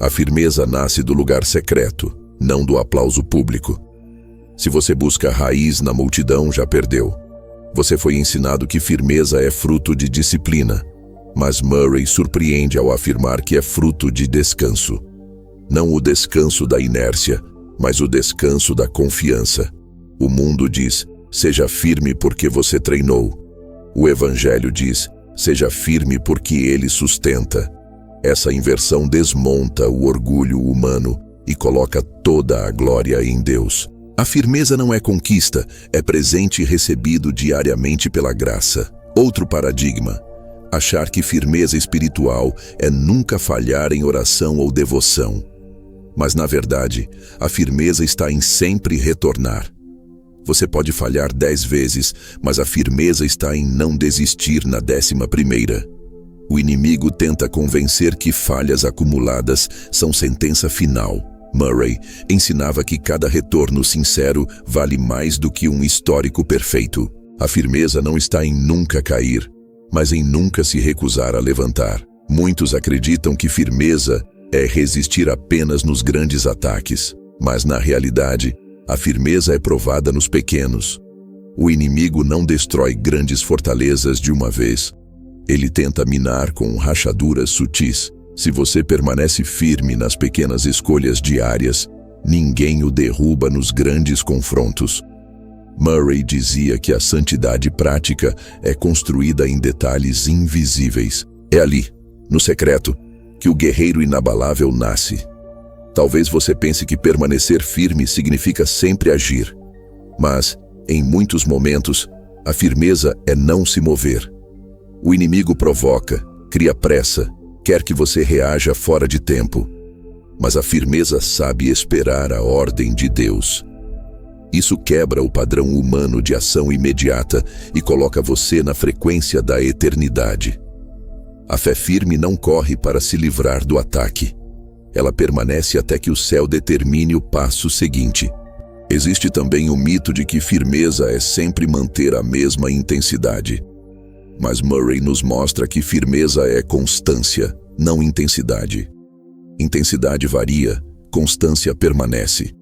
[SPEAKER 1] a firmeza nasce do lugar secreto, não do aplauso público. Se você busca raiz na multidão, já perdeu. Você foi ensinado que firmeza é fruto de disciplina, mas Murray surpreende ao afirmar que é fruto de descanso. Não o descanso da inércia, mas o descanso da confiança. O mundo diz: seja firme porque você treinou. O Evangelho diz: seja firme porque ele sustenta. Essa inversão desmonta o orgulho humano e coloca toda a glória em Deus. A firmeza não é conquista, é presente recebido diariamente pela graça. Outro paradigma: achar que firmeza espiritual é nunca falhar em oração ou devoção. Mas, na verdade, a firmeza está em sempre retornar. Você pode falhar 10 vezes, mas a firmeza está em não desistir na 11ª. O inimigo tenta convencer que falhas acumuladas são sentença final. Murray ensinava que cada retorno sincero vale mais do que um histórico perfeito. A firmeza não está em nunca cair, mas em nunca se recusar a levantar. Muitos acreditam que firmeza é resistir apenas nos grandes ataques, mas na realidade, a firmeza é provada nos pequenos. O inimigo não destrói grandes fortalezas de uma vez. Ele tenta minar com rachaduras sutis. Se você permanece firme nas pequenas escolhas diárias, ninguém o derruba nos grandes confrontos. Murray dizia que a santidade prática é construída em detalhes invisíveis. É ali, no secreto, que o guerreiro inabalável nasce. Talvez você pense que permanecer firme significa sempre agir. Mas, em muitos momentos, a firmeza é não se mover. O inimigo provoca, cria pressa, quer que você reaja fora de tempo. Mas a firmeza sabe esperar a ordem de Deus. Isso quebra o padrão humano de ação imediata e coloca você na frequência da eternidade. A fé firme não corre para se livrar do ataque. Ela permanece até que o céu determine o passo seguinte. Existe também o mito de que firmeza é sempre manter a mesma intensidade. Mas Murray nos mostra que firmeza é constância, não intensidade. Intensidade varia, constância permanece.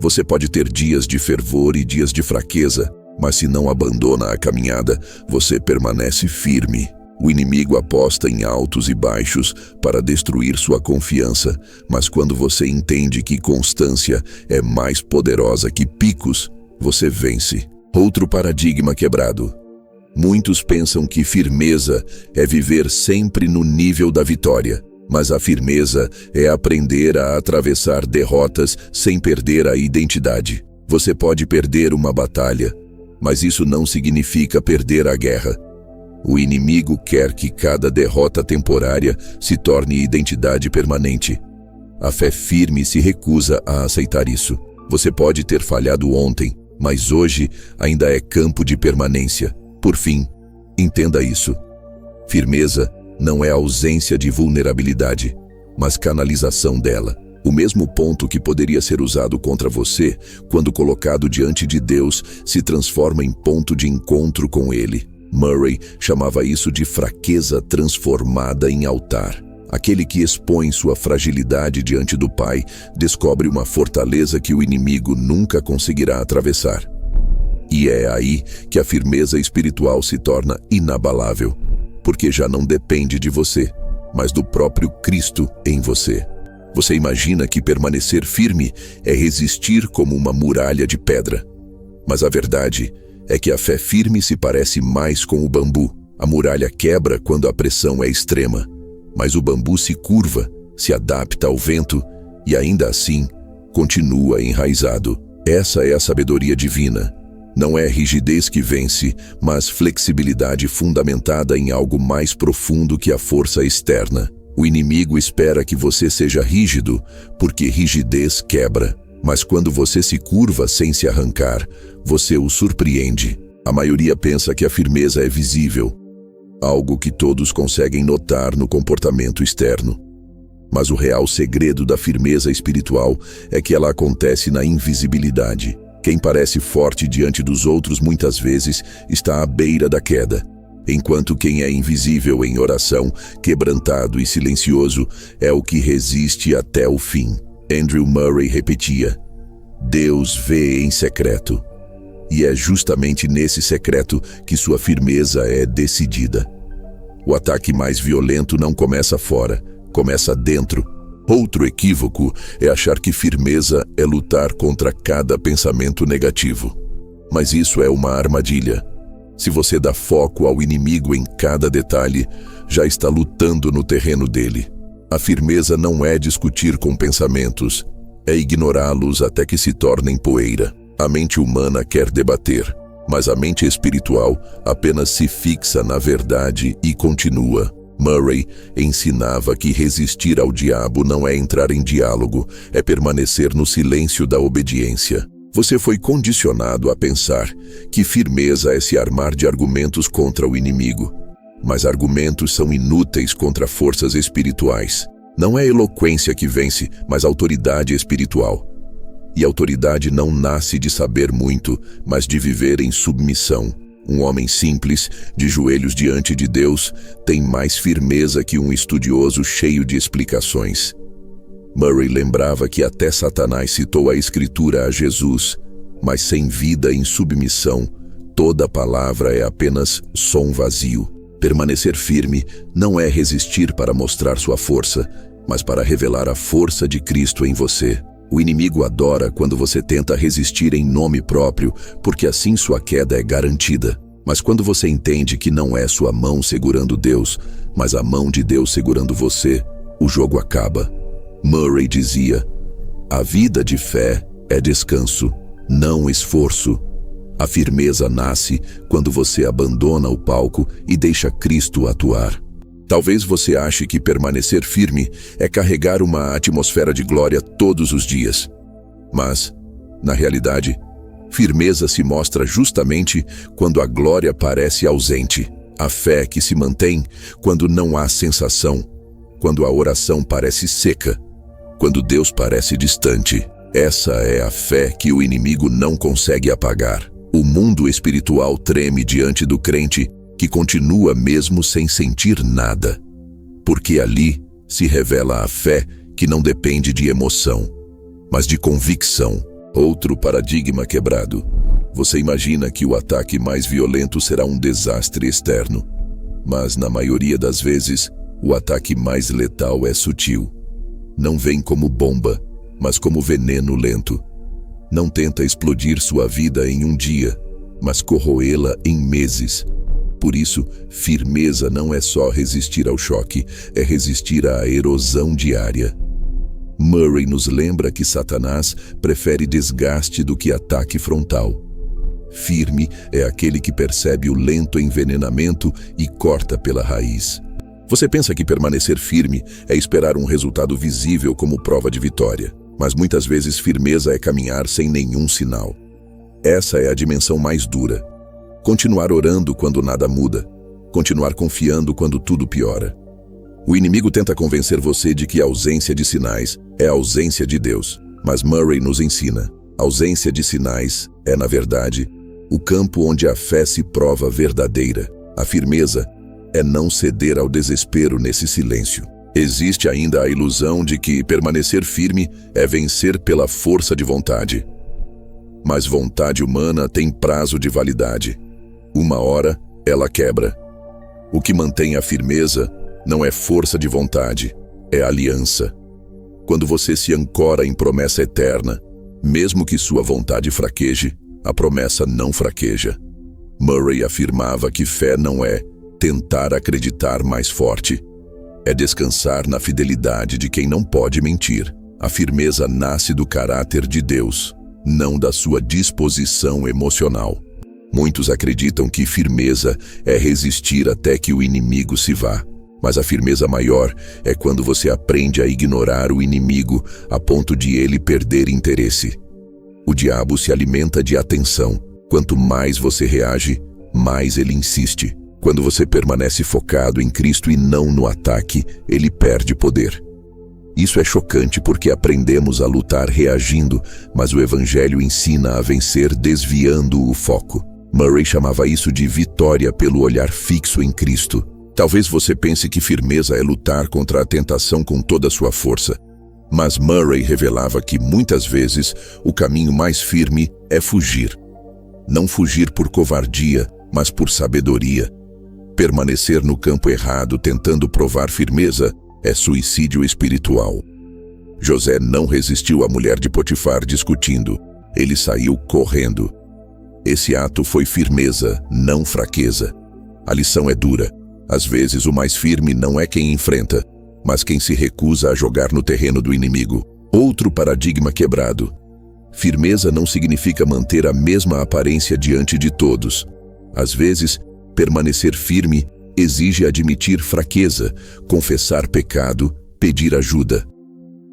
[SPEAKER 1] Você pode ter dias de fervor e dias de fraqueza, mas se não abandona a caminhada, você permanece firme. O inimigo aposta em altos e baixos para destruir sua confiança, mas quando você entende que constância é mais poderosa que picos, você vence. Outro paradigma quebrado. Muitos pensam que firmeza é viver sempre no nível da vitória, mas a firmeza é aprender a atravessar derrotas sem perder a identidade. Você pode perder uma batalha, mas isso não significa perder a guerra. O inimigo quer que cada derrota temporária se torne identidade permanente. A fé firme se recusa a aceitar isso. Você pode ter falhado ontem, mas hoje ainda é campo de permanência. Por fim, entenda isso. Firmeza não é ausência de vulnerabilidade, mas canalização dela. O mesmo ponto que poderia ser usado contra você, quando colocado diante de Deus, se transforma em ponto de encontro com Ele. Murray chamava isso de fraqueza transformada em altar. Aquele que expõe sua fragilidade diante do Pai descobre uma fortaleza que o inimigo nunca conseguirá atravessar. E é aí que a firmeza espiritual se torna inabalável, porque já não depende de você, mas do próprio Cristo em você. Você imagina que permanecer firme é resistir como uma muralha de pedra. Mas a verdade é que a fé firme se parece mais com o bambu. A muralha quebra quando a pressão é extrema, mas o bambu se curva, se adapta ao vento e ainda assim continua enraizado. Essa é a sabedoria divina. Não é rigidez que vence, mas flexibilidade fundamentada em algo mais profundo que a força externa. O inimigo espera que você seja rígido, porque rigidez quebra. Mas quando você se curva sem se arrancar, você o surpreende. A maioria pensa que a firmeza é visível, algo que todos conseguem notar no comportamento externo. Mas o real segredo da firmeza espiritual é que ela acontece na invisibilidade. Quem parece forte diante dos outros muitas vezes está à beira da queda, enquanto quem é invisível em oração, quebrantado e silencioso, é o que resiste até o fim. Andrew Murray repetia: Deus vê em secreto. E é justamente nesse secreto que sua firmeza é decidida. O ataque mais violento não começa fora, começa dentro. Outro equívoco é achar que firmeza é lutar contra cada pensamento negativo. Mas isso é uma armadilha. Se você dá foco ao inimigo em cada detalhe, já está lutando no terreno dele. A firmeza não é discutir com pensamentos, é ignorá-los até que se tornem poeira. A mente humana quer debater, mas a mente espiritual apenas se fixa na verdade e continua. Murray ensinava que resistir ao diabo não é entrar em diálogo, é permanecer no silêncio da obediência. Você foi condicionado a pensar que firmeza é se armar de argumentos contra o inimigo. Mas argumentos são inúteis contra forças espirituais. Não é eloquência que vence, mas autoridade espiritual. E autoridade não nasce de saber muito, mas de viver em submissão. Um homem simples, de joelhos diante de Deus, tem mais firmeza que um estudioso cheio de explicações. Murray lembrava que até Satanás citou a Escritura a Jesus, mas sem vida em submissão, toda palavra é apenas som vazio. Permanecer firme não é resistir para mostrar sua força, mas para revelar a força de Cristo em você. O inimigo adora quando você tenta resistir em nome próprio, porque assim sua queda é garantida. Mas quando você entende que não é sua mão segurando Deus, mas a mão de Deus segurando você, o jogo acaba. Murray dizia: a vida de fé é descanso, não esforço. A firmeza nasce quando você abandona o palco e deixa Cristo atuar. Talvez você ache que permanecer firme é carregar uma atmosfera de glória todos os dias. Mas, na realidade, firmeza se mostra justamente quando a glória parece ausente. A fé que se mantém quando não há sensação, quando a oração parece seca, quando Deus parece distante. Essa é a fé que o inimigo não consegue apagar. O mundo espiritual treme diante do crente que continua mesmo sem sentir nada, porque ali se revela a fé que não depende de emoção, mas de convicção. Outro paradigma quebrado. Você imagina que o ataque mais violento será um desastre externo, mas na maioria das vezes, o ataque mais letal é sutil. Não vem como bomba, mas como veneno lento. Não tenta explodir sua vida em um dia, mas corroê-la em meses. Por isso, firmeza não é só resistir ao choque, é resistir à erosão diária. Murray nos lembra que Satanás prefere desgaste do que ataque frontal. Firme é aquele que percebe o lento envenenamento e corta pela raiz. Você pensa que permanecer firme é esperar um resultado visível como prova de vitória, mas muitas vezes firmeza é caminhar sem nenhum sinal. Essa é a dimensão mais dura. Continuar orando quando nada muda. Continuar confiando quando tudo piora. O inimigo tenta convencer você de que a ausência de sinais é a ausência de Deus. Mas Murray nos ensina: a ausência de sinais é, na verdade, o campo onde a fé se prova verdadeira. A firmeza é não ceder ao desespero nesse silêncio. Existe ainda a ilusão de que permanecer firme é vencer pela força de vontade. Mas vontade humana tem prazo de validade. Uma hora, ela quebra. O que mantém a firmeza não é força de vontade, é aliança. Quando você se ancora em promessa eterna, mesmo que sua vontade fraqueje, a promessa não fraqueja. Murray afirmava que fé não é tentar acreditar mais forte, é descansar na fidelidade de quem não pode mentir. A firmeza nasce do caráter de Deus, não da sua disposição emocional. Muitos acreditam que firmeza é resistir até que o inimigo se vá. Mas a firmeza maior é quando você aprende a ignorar o inimigo a ponto de ele perder interesse. O diabo se alimenta de atenção. Quanto mais você reage, mais ele insiste. Quando você permanece focado em Cristo e não no ataque, ele perde poder. Isso é chocante porque aprendemos a lutar reagindo, mas o Evangelho ensina a vencer desviando o foco. Murray chamava isso de vitória pelo olhar fixo em Cristo. Talvez você pense que firmeza é lutar contra a tentação com toda a sua força. Mas Murray revelava que muitas vezes o caminho mais firme é fugir. Não fugir por covardia, mas por sabedoria. Permanecer no campo errado tentando provar firmeza é suicídio espiritual. José não resistiu à mulher de Potifar discutindo. Ele saiu correndo. Esse ato foi firmeza, não fraqueza. A lição é dura. Às vezes o mais firme não é quem enfrenta, mas quem se recusa a jogar no terreno do inimigo. Outro paradigma quebrado. Firmeza não significa manter a mesma aparência diante de todos. Às vezes, permanecer firme exige admitir fraqueza, confessar pecado, pedir ajuda.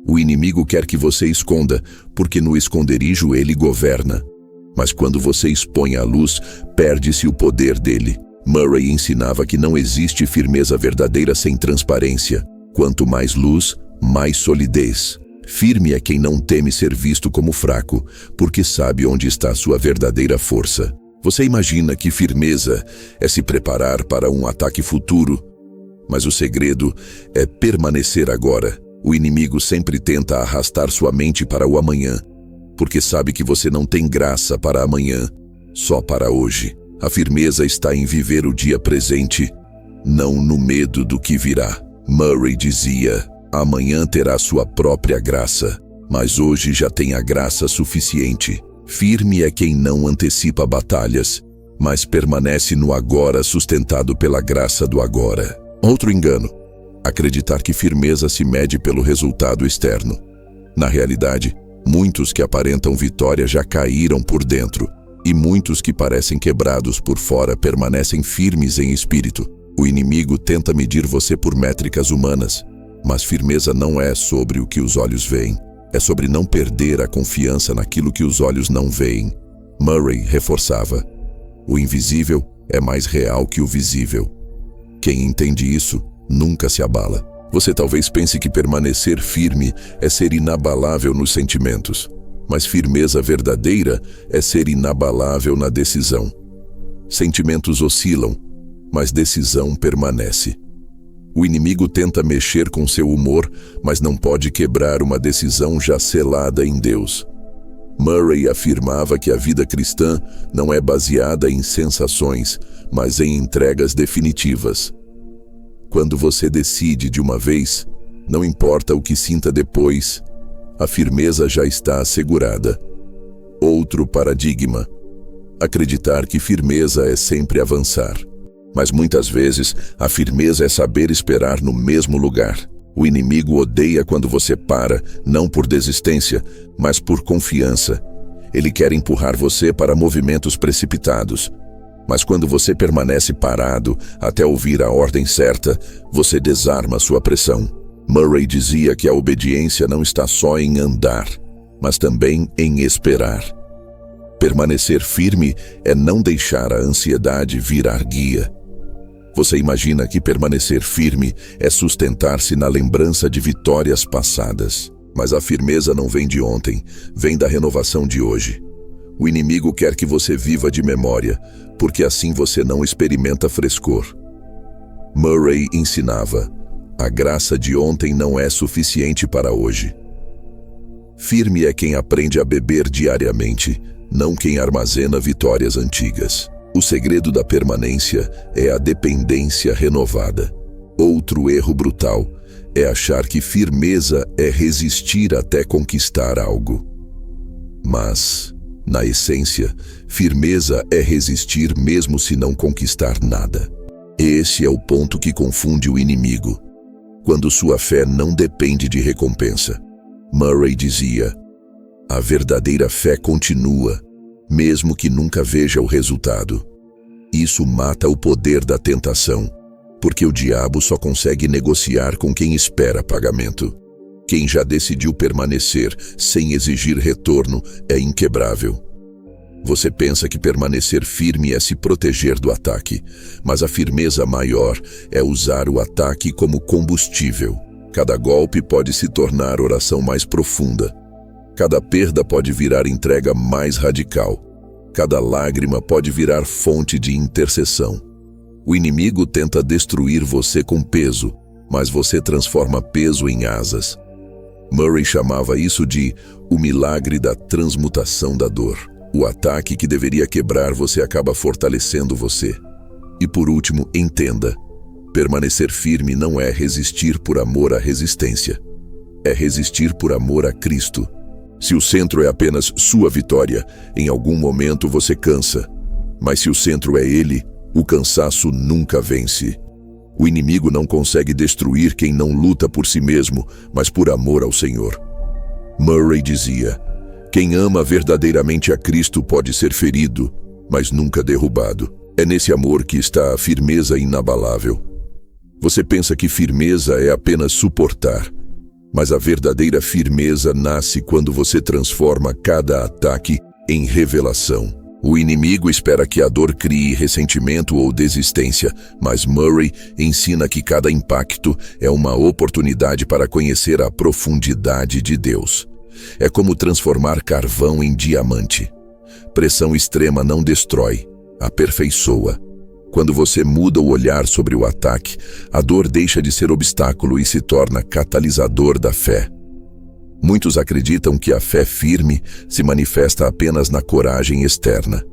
[SPEAKER 1] O inimigo quer que você esconda, porque no esconderijo ele governa. Mas quando você expõe a luz, perde-se o poder dele. Murray ensinava que não existe firmeza verdadeira sem transparência. Quanto mais luz, mais solidez. Firme é quem não teme ser visto como fraco, porque sabe onde está sua verdadeira força. Você imagina que firmeza é se preparar para um ataque futuro, mas o segredo é permanecer agora. O inimigo sempre tenta arrastar sua mente para o amanhã, porque sabe que você não tem graça para amanhã, só para hoje. A firmeza está em viver o dia presente, não no medo do que virá. Murray dizia: amanhã terá sua própria graça, mas hoje já tem a graça suficiente. Firme é quem não antecipa batalhas, mas permanece no agora sustentado pela graça do agora. Outro engano: acreditar que firmeza se mede pelo resultado externo. Na realidade, muitos que aparentam vitória já caíram por dentro, e muitos que parecem quebrados por fora permanecem firmes em espírito. O inimigo tenta medir você por métricas humanas, mas firmeza não é sobre o que os olhos veem. É sobre não perder a confiança naquilo que os olhos não veem. Murray reforçava: o invisível é mais real que o visível. Quem entende isso nunca se abala. Você talvez pense que permanecer firme é ser inabalável nos sentimentos, mas firmeza verdadeira é ser inabalável na decisão. Sentimentos oscilam, mas decisão permanece. O inimigo tenta mexer com seu humor, mas não pode quebrar uma decisão já selada em Deus. Murray afirmava que a vida cristã não é baseada em sensações, mas em entregas definitivas. Quando você decide de uma vez, não importa o que sinta depois, a firmeza já está assegurada. Outro paradigma: acreditar que firmeza é sempre avançar. Mas muitas vezes, a firmeza é saber esperar no mesmo lugar. O inimigo odeia quando você para, não por desistência, mas por confiança. Ele quer empurrar você para movimentos precipitados. Mas quando você permanece parado até ouvir a ordem certa, você desarma sua pressão. Murray dizia que a obediência não está só em andar, mas também em esperar. Permanecer firme é não deixar a ansiedade virar guia. Você imagina que permanecer firme é sustentar-se na lembrança de vitórias passadas. Mas a firmeza não vem de ontem, vem da renovação de hoje. O inimigo quer que você viva de memória, porque assim você não experimenta frescor. Murray ensinava: a graça de ontem não é suficiente para hoje. Firme é quem aprende a beber diariamente, não quem armazena vitórias antigas. O segredo da permanência é a dependência renovada. Outro erro brutal é achar que firmeza é resistir até conquistar algo. Mas, na essência, firmeza é resistir mesmo se não conquistar nada. Esse é o ponto que confunde o inimigo, quando sua fé não depende de recompensa. Murray dizia: a verdadeira fé continua, mesmo que nunca veja o resultado. Isso mata o poder da tentação, porque o diabo só consegue negociar com quem espera pagamento. Quem já decidiu permanecer sem exigir retorno é inquebrável. Você pensa que permanecer firme é se proteger do ataque, mas a firmeza maior é usar o ataque como combustível. Cada golpe pode se tornar oração mais profunda. Cada perda pode virar entrega mais radical. Cada lágrima pode virar fonte de intercessão. O inimigo tenta destruir você com peso, mas você transforma peso em asas. Murray chamava isso de o milagre da transmutação da dor. O ataque que deveria quebrar você acaba fortalecendo você. E por último, entenda: permanecer firme não é resistir por amor à resistência. É resistir por amor a Cristo. Se o centro é apenas sua vitória, em algum momento você cansa. Mas se o centro é Ele, o cansaço nunca vence. O inimigo não consegue destruir quem não luta por si mesmo, mas por amor ao Senhor. Murray dizia: quem ama verdadeiramente a Cristo pode ser ferido, mas nunca derrubado. É nesse amor que está a firmeza inabalável. Você pensa que firmeza é apenas suportar, mas a verdadeira firmeza nasce quando você transforma cada ataque em revelação. O inimigo espera que a dor crie ressentimento ou desistência, mas Murray ensina que cada impacto é uma oportunidade para conhecer a profundidade de Deus. É como transformar carvão em diamante. Pressão extrema não destrói, aperfeiçoa. Quando você muda o olhar sobre o ataque, a dor deixa de ser obstáculo e se torna catalisador da fé. Muitos acreditam que a fé firme se manifesta apenas na coragem externa.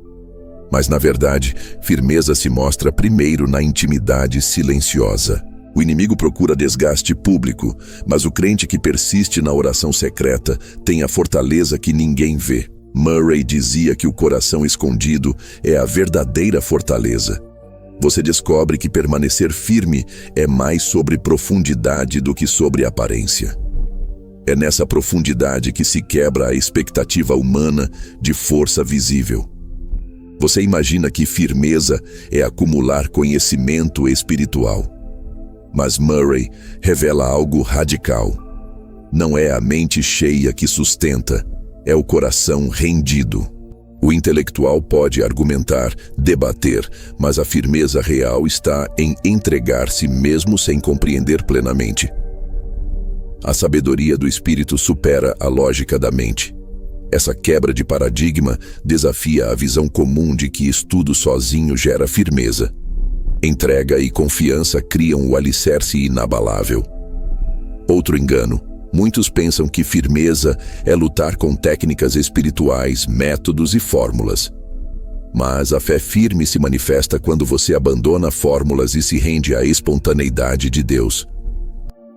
[SPEAKER 1] Mas, na verdade, firmeza se mostra primeiro na intimidade silenciosa. O inimigo procura desgaste público, mas o crente que persiste na oração secreta tem a fortaleza que ninguém vê. Murray dizia que o coração escondido é a verdadeira fortaleza. Você descobre que permanecer firme é mais sobre profundidade do que sobre aparência. É nessa profundidade que se quebra a expectativa humana de força visível. Você imagina que firmeza é acumular conhecimento espiritual. Mas Murray revela algo radical. Não é a mente cheia que sustenta, é o coração rendido. O intelectual pode argumentar, debater, mas a firmeza real está em entregar-se mesmo sem compreender plenamente. A sabedoria do espírito supera a lógica da mente. Essa quebra de paradigma desafia a visão comum de que estudo sozinho gera firmeza. Entrega e confiança criam o alicerce inabalável. Outro engano. Muitos pensam que firmeza é lutar com técnicas espirituais, métodos e fórmulas. Mas a fé firme se manifesta quando você abandona fórmulas e se rende à espontaneidade de Deus.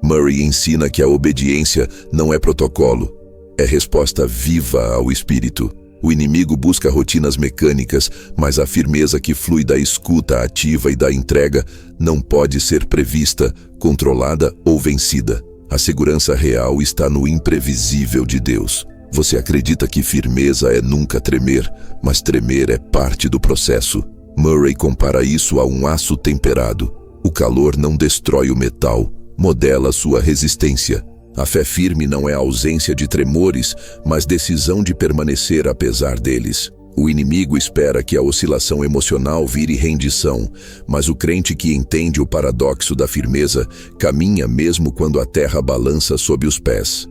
[SPEAKER 1] Murray ensina que a obediência não é protocolo, é resposta viva ao Espírito. O inimigo busca rotinas mecânicas, mas a firmeza que flui da escuta ativa e da entrega não pode ser prevista, controlada ou vencida. A segurança real está no imprevisível de Deus. Você acredita que firmeza é nunca tremer, mas tremer é parte do processo. Murray compara isso a um aço temperado. O calor não destrói o metal, modela sua resistência. A fé firme não é ausência de tremores, mas decisão de permanecer apesar deles. O inimigo espera que a oscilação emocional vire rendição, mas o crente que entende o paradoxo da firmeza caminha mesmo quando a terra balança sob os pés.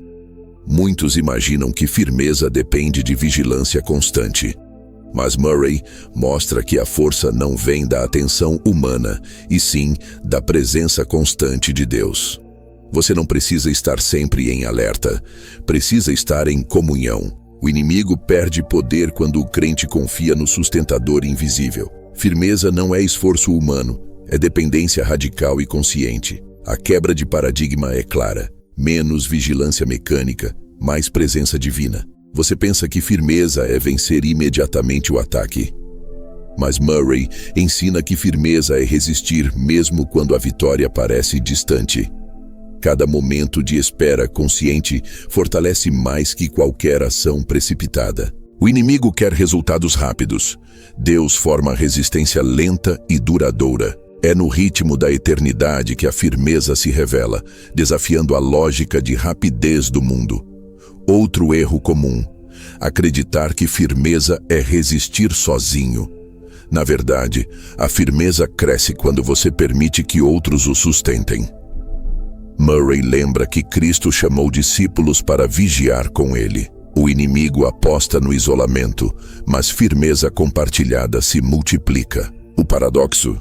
[SPEAKER 1] Muitos imaginam que firmeza depende de vigilância constante. Mas Murray mostra que a força não vem da atenção humana, e sim da presença constante de Deus. Você não precisa estar sempre em alerta, precisa estar em comunhão. O inimigo perde poder quando o crente confia no sustentador invisível. Firmeza não é esforço humano, é dependência radical e consciente. A quebra de paradigma é clara. Menos vigilância mecânica, mais presença divina. Você pensa que firmeza é vencer imediatamente o ataque. Mas Murray ensina que firmeza é resistir mesmo quando a vitória parece distante. Cada momento de espera consciente fortalece mais que qualquer ação precipitada. O inimigo quer resultados rápidos. Deus forma resistência lenta e duradoura. É no ritmo da eternidade que a firmeza se revela, desafiando a lógica de rapidez do mundo. Outro erro comum: acreditar que firmeza é resistir sozinho. Na verdade, a firmeza cresce quando você permite que outros o sustentem. Murray lembra que Cristo chamou discípulos para vigiar com ele. O inimigo aposta no isolamento, mas firmeza compartilhada se multiplica. O paradoxo: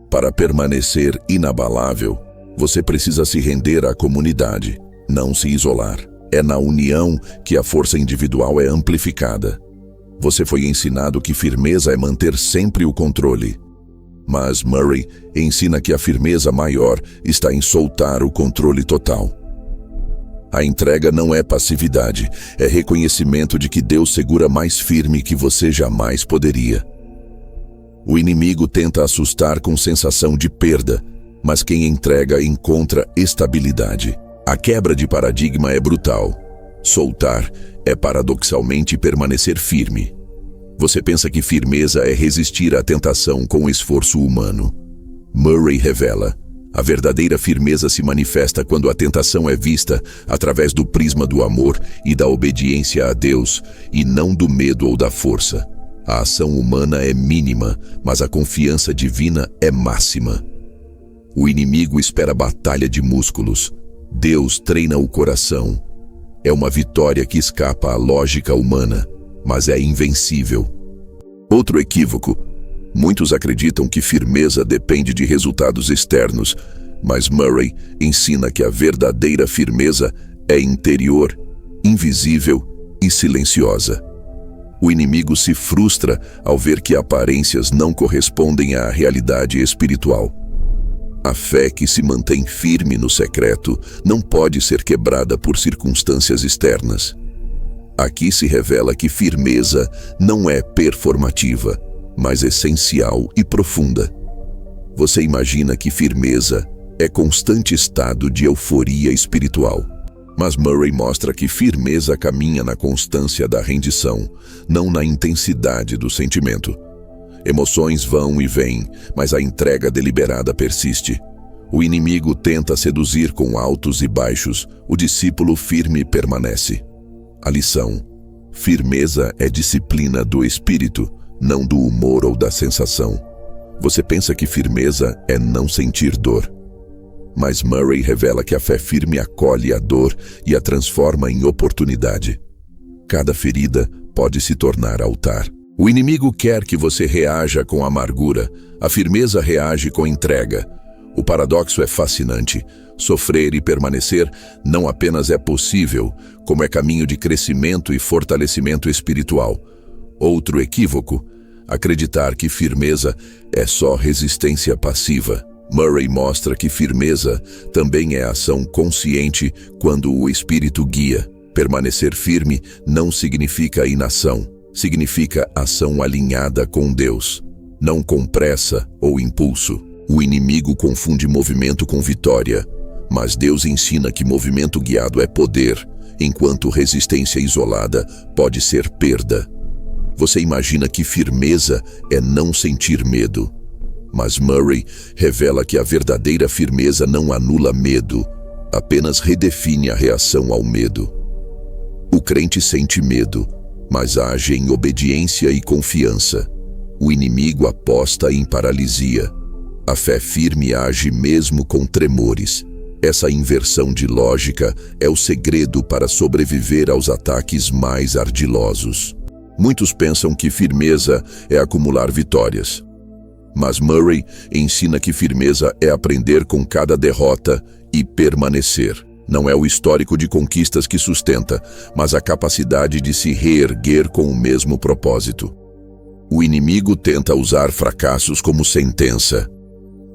[SPEAKER 1] para permanecer inabalável, você precisa se render à comunidade, não se isolar. É na união que a força individual é amplificada. Você foi ensinado que firmeza é manter sempre o controle. Mas Murray ensina que a firmeza maior está em soltar o controle total. A entrega não é passividade, é reconhecimento de que Deus segura mais firme que você jamais poderia. O inimigo tenta assustar com sensação de perda, mas quem entrega encontra estabilidade. A quebra de paradigma é brutal. Soltar é paradoxalmente permanecer firme. Você pensa que firmeza é resistir à tentação com esforço humano. Murray revela: a verdadeira firmeza se manifesta quando a tentação é vista através do prisma do amor e da obediência a Deus, e não do medo ou da força. A ação humana é mínima, mas a confiança divina é máxima. O inimigo espera batalha de músculos. Deus treina o coração. É uma vitória que escapa à lógica humana, mas é invencível. Outro equívoco: Muitos acreditam que firmeza depende de resultados externos, mas Murray ensina que a verdadeira firmeza é interior, invisível e silenciosa. O inimigo se frustra ao ver que aparências não correspondem à realidade espiritual. A fé que se mantém firme no secreto não pode ser quebrada por circunstâncias externas. Aqui se revela que firmeza não é performativa, mas essencial e profunda. Você imagina que firmeza é constante estado de euforia espiritual. Mas Murray mostra que firmeza caminha na constância da rendição, não na intensidade do sentimento. Emoções vão e vêm, mas a entrega deliberada persiste. O inimigo tenta seduzir com altos e baixos, o discípulo firme permanece. A lição: firmeza é disciplina do espírito, não do humor ou da sensação. Você pensa que firmeza é não sentir dor. Mas Murray revela que a fé firme acolhe a dor e a transforma em oportunidade. Cada ferida pode se tornar altar. O inimigo quer que você reaja com amargura, a firmeza reage com entrega. O paradoxo é fascinante. Sofrer e permanecer não apenas é possível, como é caminho de crescimento e fortalecimento espiritual. Outro equívoco: acreditar que firmeza é só resistência passiva. Murray mostra que firmeza também é ação consciente quando o espírito guia. Permanecer firme não significa inação, significa ação alinhada com Deus, não com pressa ou impulso. O inimigo confunde movimento com vitória, mas Deus ensina que movimento guiado é poder, enquanto resistência isolada pode ser perda. Você imagina que firmeza é não sentir medo. Mas Murray revela que a verdadeira firmeza não anula medo, apenas redefine a reação ao medo. O crente sente medo, mas age em obediência e confiança. O inimigo aposta em paralisia. A fé firme age mesmo com tremores. Essa inversão de lógica é o segredo para sobreviver aos ataques mais ardilosos. Muitos pensam que firmeza é acumular vitórias. Mas Murray ensina que firmeza é aprender com cada derrota e permanecer. Não é o histórico de conquistas que sustenta, mas a capacidade de se reerguer com o mesmo propósito. O inimigo tenta usar fracassos como sentença.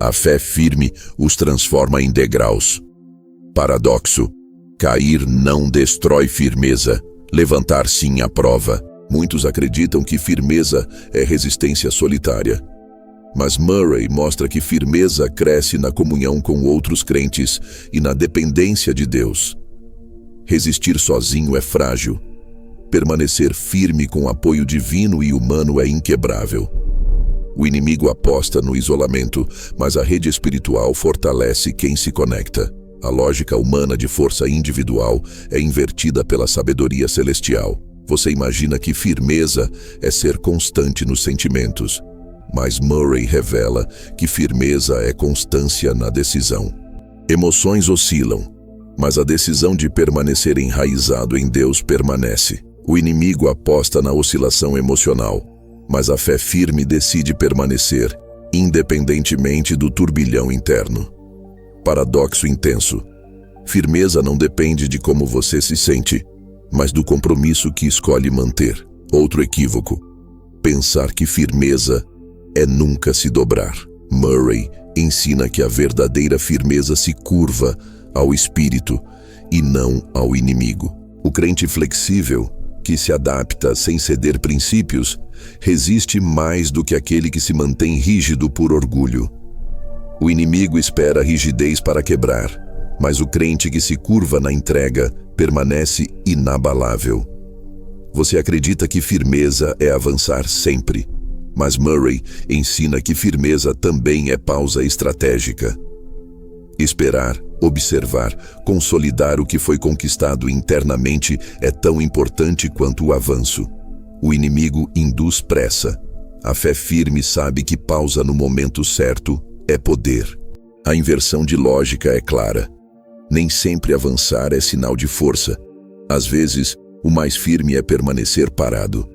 [SPEAKER 1] A fé firme os transforma em degraus. Paradoxo: cair não destrói firmeza, levantar sim a prova. Muitos acreditam que firmeza é resistência solitária. Mas Murray mostra que firmeza cresce na comunhão com outros crentes e na dependência de Deus. Resistir sozinho é frágil. Permanecer firme com apoio divino e humano é inquebrável. O inimigo aposta no isolamento, mas a rede espiritual fortalece quem se conecta. A lógica humana de força individual é invertida pela sabedoria celestial. Você imagina que firmeza é ser constante nos sentimentos. Mas Murray revela que firmeza é constância na decisão. Emoções oscilam, mas a decisão de permanecer enraizado em Deus permanece. O inimigo aposta na oscilação emocional, mas a fé firme decide permanecer, independentemente do turbilhão interno. Paradoxo intenso: firmeza não depende de como você se sente, mas do compromisso que escolhe manter. Outro equívoco: pensar que firmeza é nunca se dobrar. Murray ensina que a verdadeira firmeza se curva ao espírito e não ao inimigo. O crente flexível, que se adapta sem ceder princípios, resiste mais do que aquele que se mantém rígido por orgulho. O inimigo espera rigidez para quebrar, mas o crente que se curva na entrega permanece inabalável. Você acredita que firmeza é avançar sempre, mas Murray ensina que firmeza também é pausa estratégica. Esperar, observar, consolidar o que foi conquistado internamente é tão importante quanto o avanço. O inimigo induz pressa. A fé firme sabe que pausa no momento certo é poder. A inversão de lógica é clara. Nem sempre avançar é sinal de força. Às vezes, o mais firme é permanecer parado.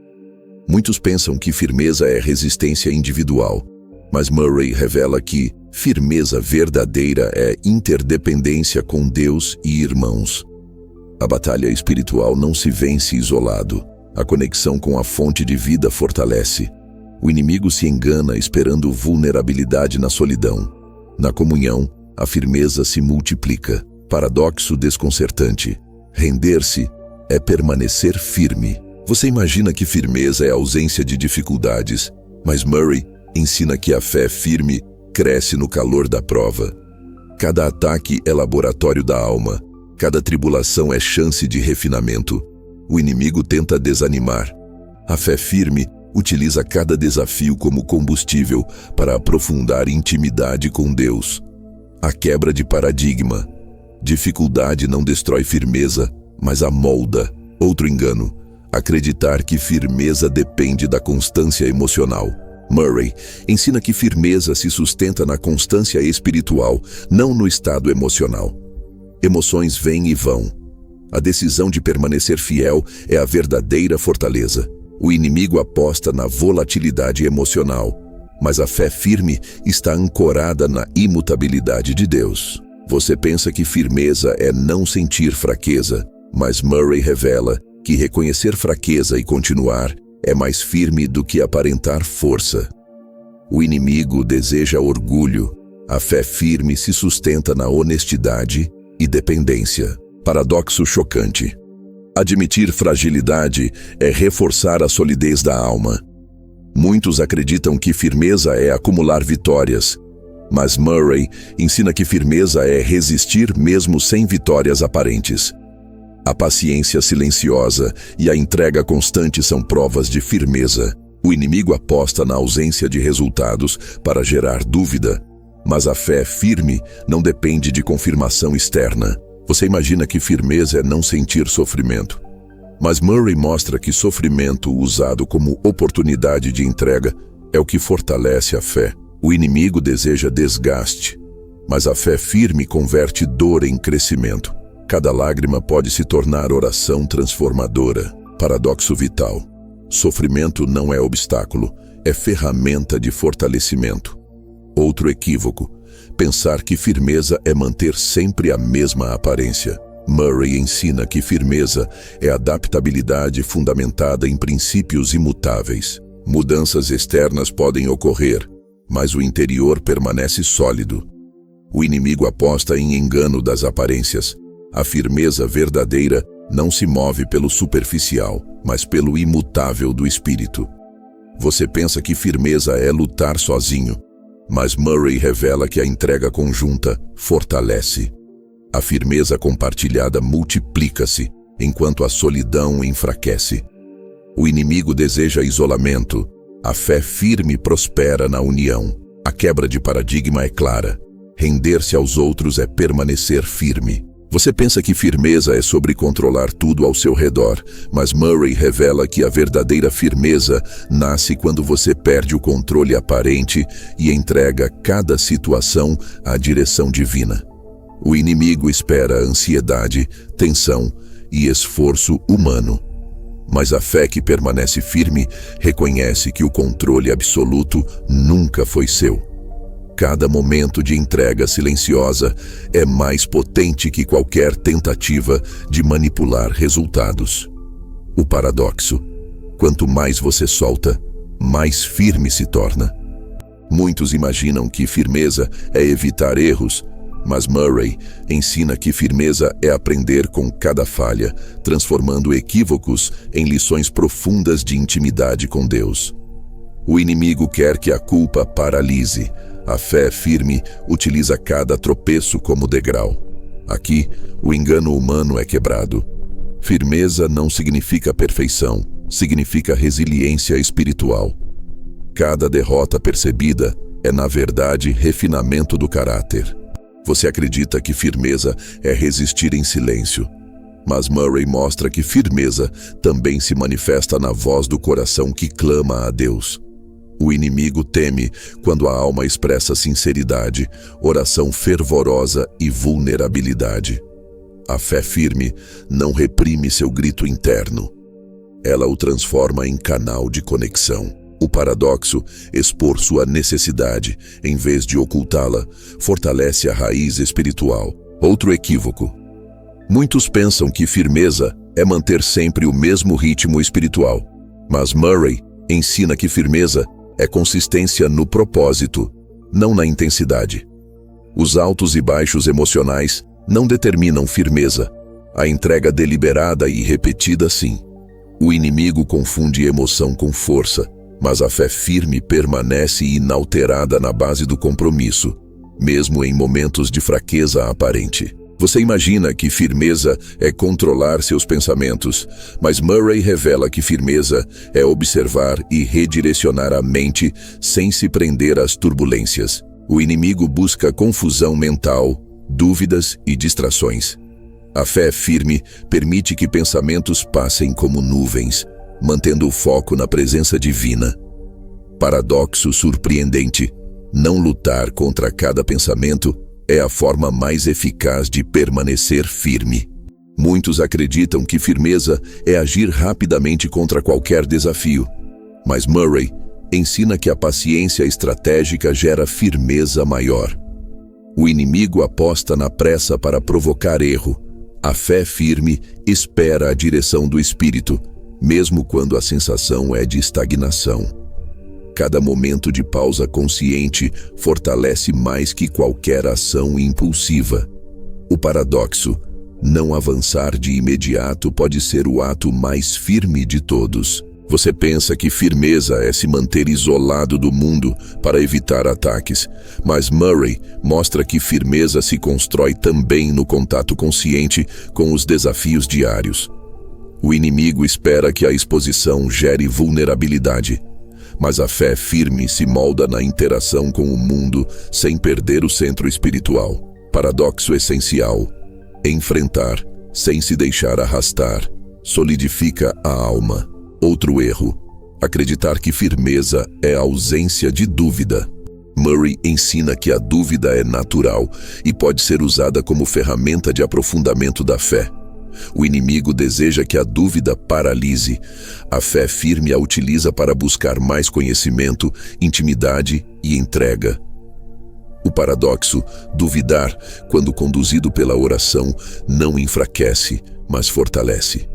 [SPEAKER 1] Muitos pensam que firmeza é resistência individual, mas Murray revela que firmeza verdadeira é interdependência com Deus e irmãos. A batalha espiritual não se vence isolado. A conexão com a fonte de vida fortalece. O inimigo se engana esperando vulnerabilidade na solidão. Na comunhão, a firmeza se multiplica. Paradoxo desconcertante. Render-se é permanecer firme. Você imagina que firmeza é ausência de dificuldades, mas Murray ensina que a fé firme cresce no calor da prova. Cada ataque é laboratório da alma. Cada tribulação é chance de refinamento. O inimigo tenta desanimar. A fé firme utiliza cada desafio como combustível para aprofundar intimidade com Deus. A quebra de paradigma. Dificuldade não destrói firmeza, mas a molda. Outro engano. Acreditar que firmeza depende da constância emocional. Murray ensina que firmeza se sustenta na constância espiritual, não no estado emocional. Emoções vêm e vão. A decisão de permanecer fiel é a verdadeira fortaleza. O inimigo aposta na volatilidade emocional, mas a fé firme está ancorada na imutabilidade de Deus. Você pensa que firmeza é não sentir fraqueza, mas Murray revela que reconhecer fraqueza e continuar é mais firme do que aparentar força. O inimigo deseja orgulho. A fé firme se sustenta na honestidade e dependência. Paradoxo chocante. Admitir fragilidade é reforçar a solidez da alma. Muitos acreditam que firmeza é acumular vitórias, mas Murray ensina que firmeza é resistir mesmo sem vitórias aparentes. A paciência silenciosa e a entrega constante são provas de firmeza. O inimigo aposta na ausência de resultados para gerar dúvida, mas a fé firme não depende de confirmação externa. Você imagina que firmeza é não sentir sofrimento. Mas Murray mostra que sofrimento usado como oportunidade de entrega é o que fortalece a fé. O inimigo deseja desgaste, mas a fé firme converte dor em crescimento. Cada lágrima pode se tornar oração transformadora. Paradoxo vital. Sofrimento não é obstáculo, é ferramenta de fortalecimento. Outro equívoco. Pensar que firmeza é manter sempre a mesma aparência. Murray ensina que firmeza é adaptabilidade fundamentada em princípios imutáveis. Mudanças externas podem ocorrer, mas o interior permanece sólido. O inimigo aposta em engano das aparências. A firmeza verdadeira não se move pelo superficial, mas pelo imutável do espírito. Você pensa que firmeza é lutar sozinho, mas Murray revela que a entrega conjunta fortalece. A firmeza compartilhada multiplica-se, enquanto a solidão enfraquece. O inimigo deseja isolamento, a fé firme prospera na união. A quebra de paradigma é clara. Render-se aos outros é permanecer firme. Você pensa que firmeza é sobre controlar tudo ao seu redor, mas Murray revela que a verdadeira firmeza nasce quando você perde o controle aparente e entrega cada situação à direção divina. O inimigo espera ansiedade, tensão e esforço humano. Mas a fé que permanece firme reconhece que o controle absoluto nunca foi seu. Cada momento de entrega silenciosa é mais potente que qualquer tentativa de manipular resultados. O paradoxo: quanto mais você solta, mais firme se torna. Muitos imaginam que firmeza é evitar erros, mas Murray ensina que firmeza é aprender com cada falha, transformando equívocos em lições profundas de intimidade com Deus. O inimigo quer que a culpa paralise. A fé firme utiliza cada tropeço como degrau. Aqui, o engano humano é quebrado. Firmeza não significa perfeição, significa resiliência espiritual. Cada derrota percebida é, na verdade, refinamento do caráter. Você acredita que firmeza é resistir em silêncio, mas Murray mostra que firmeza também se manifesta na voz do coração que clama a Deus. O inimigo teme quando a alma expressa sinceridade, oração fervorosa e vulnerabilidade. A fé firme não reprime seu grito interno. ela o transforma em canal de conexão. O paradoxo, expor sua necessidade, em vez de ocultá-la, fortalece a raiz espiritual. Outro equívoco. Muitos pensam que firmeza é manter sempre o mesmo ritmo espiritual. Mas Murray ensina que firmeza é consistência no propósito, não na intensidade. Os altos e baixos emocionais não determinam firmeza. A entrega deliberada e repetida, sim. O inimigo confunde emoção com força, mas a fé firme permanece inalterada na base do compromisso, mesmo em momentos de fraqueza aparente. Você imagina que firmeza é controlar seus pensamentos, mas Murray revela que firmeza é observar e redirecionar a mente sem se prender às turbulências. O inimigo busca confusão mental, dúvidas e distrações. A fé firme permite que pensamentos passem como nuvens, mantendo o foco na presença divina. Paradoxo surpreendente: não lutar contra cada pensamento é a forma mais eficaz de permanecer firme. Muitos acreditam que firmeza é agir rapidamente contra qualquer desafio, mas Murray ensina que a paciência estratégica gera firmeza maior. O inimigo aposta na pressa para provocar erro. A fé firme espera a direção do espírito, mesmo quando a sensação é de estagnação. Cada momento de pausa consciente fortalece mais que qualquer ação impulsiva. O paradoxo: não avançar de imediato pode ser o ato mais firme de todos. Você pensa que firmeza é se manter isolado do mundo para evitar ataques, mas Murray mostra que firmeza se constrói também no contato consciente com os desafios diários. O inimigo espera que a exposição gere vulnerabilidade, mas a fé firme se molda na interação com o mundo sem perder o centro espiritual. Paradoxo essencial: enfrentar sem se deixar arrastar solidifica a alma. Outro erro: acreditar que firmeza é ausência de dúvida. Murray ensina que a dúvida é natural e pode ser usada como ferramenta de aprofundamento da fé. O inimigo deseja que a dúvida paralise. A fé firme a utiliza para buscar mais conhecimento, intimidade e entrega. O paradoxo: duvidar, quando conduzido pela oração, não enfraquece, mas fortalece.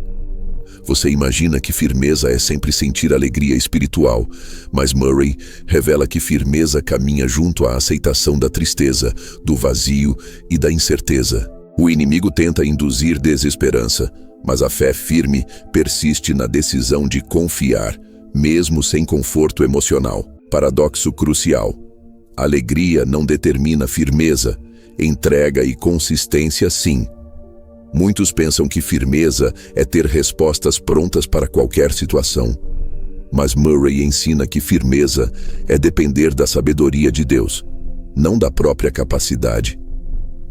[SPEAKER 1] Você imagina que firmeza é sempre sentir alegria espiritual, mas Murray revela que firmeza caminha junto à aceitação da tristeza, do vazio e da incerteza. O inimigo tenta induzir desesperança, mas a fé firme persiste na decisão de confiar, mesmo sem conforto emocional. Paradoxo crucial: alegria não determina firmeza, entrega e consistência sim. Muitos pensam que firmeza é ter respostas prontas para qualquer situação. Mas Murray ensina que firmeza é depender da sabedoria de Deus, não da própria capacidade.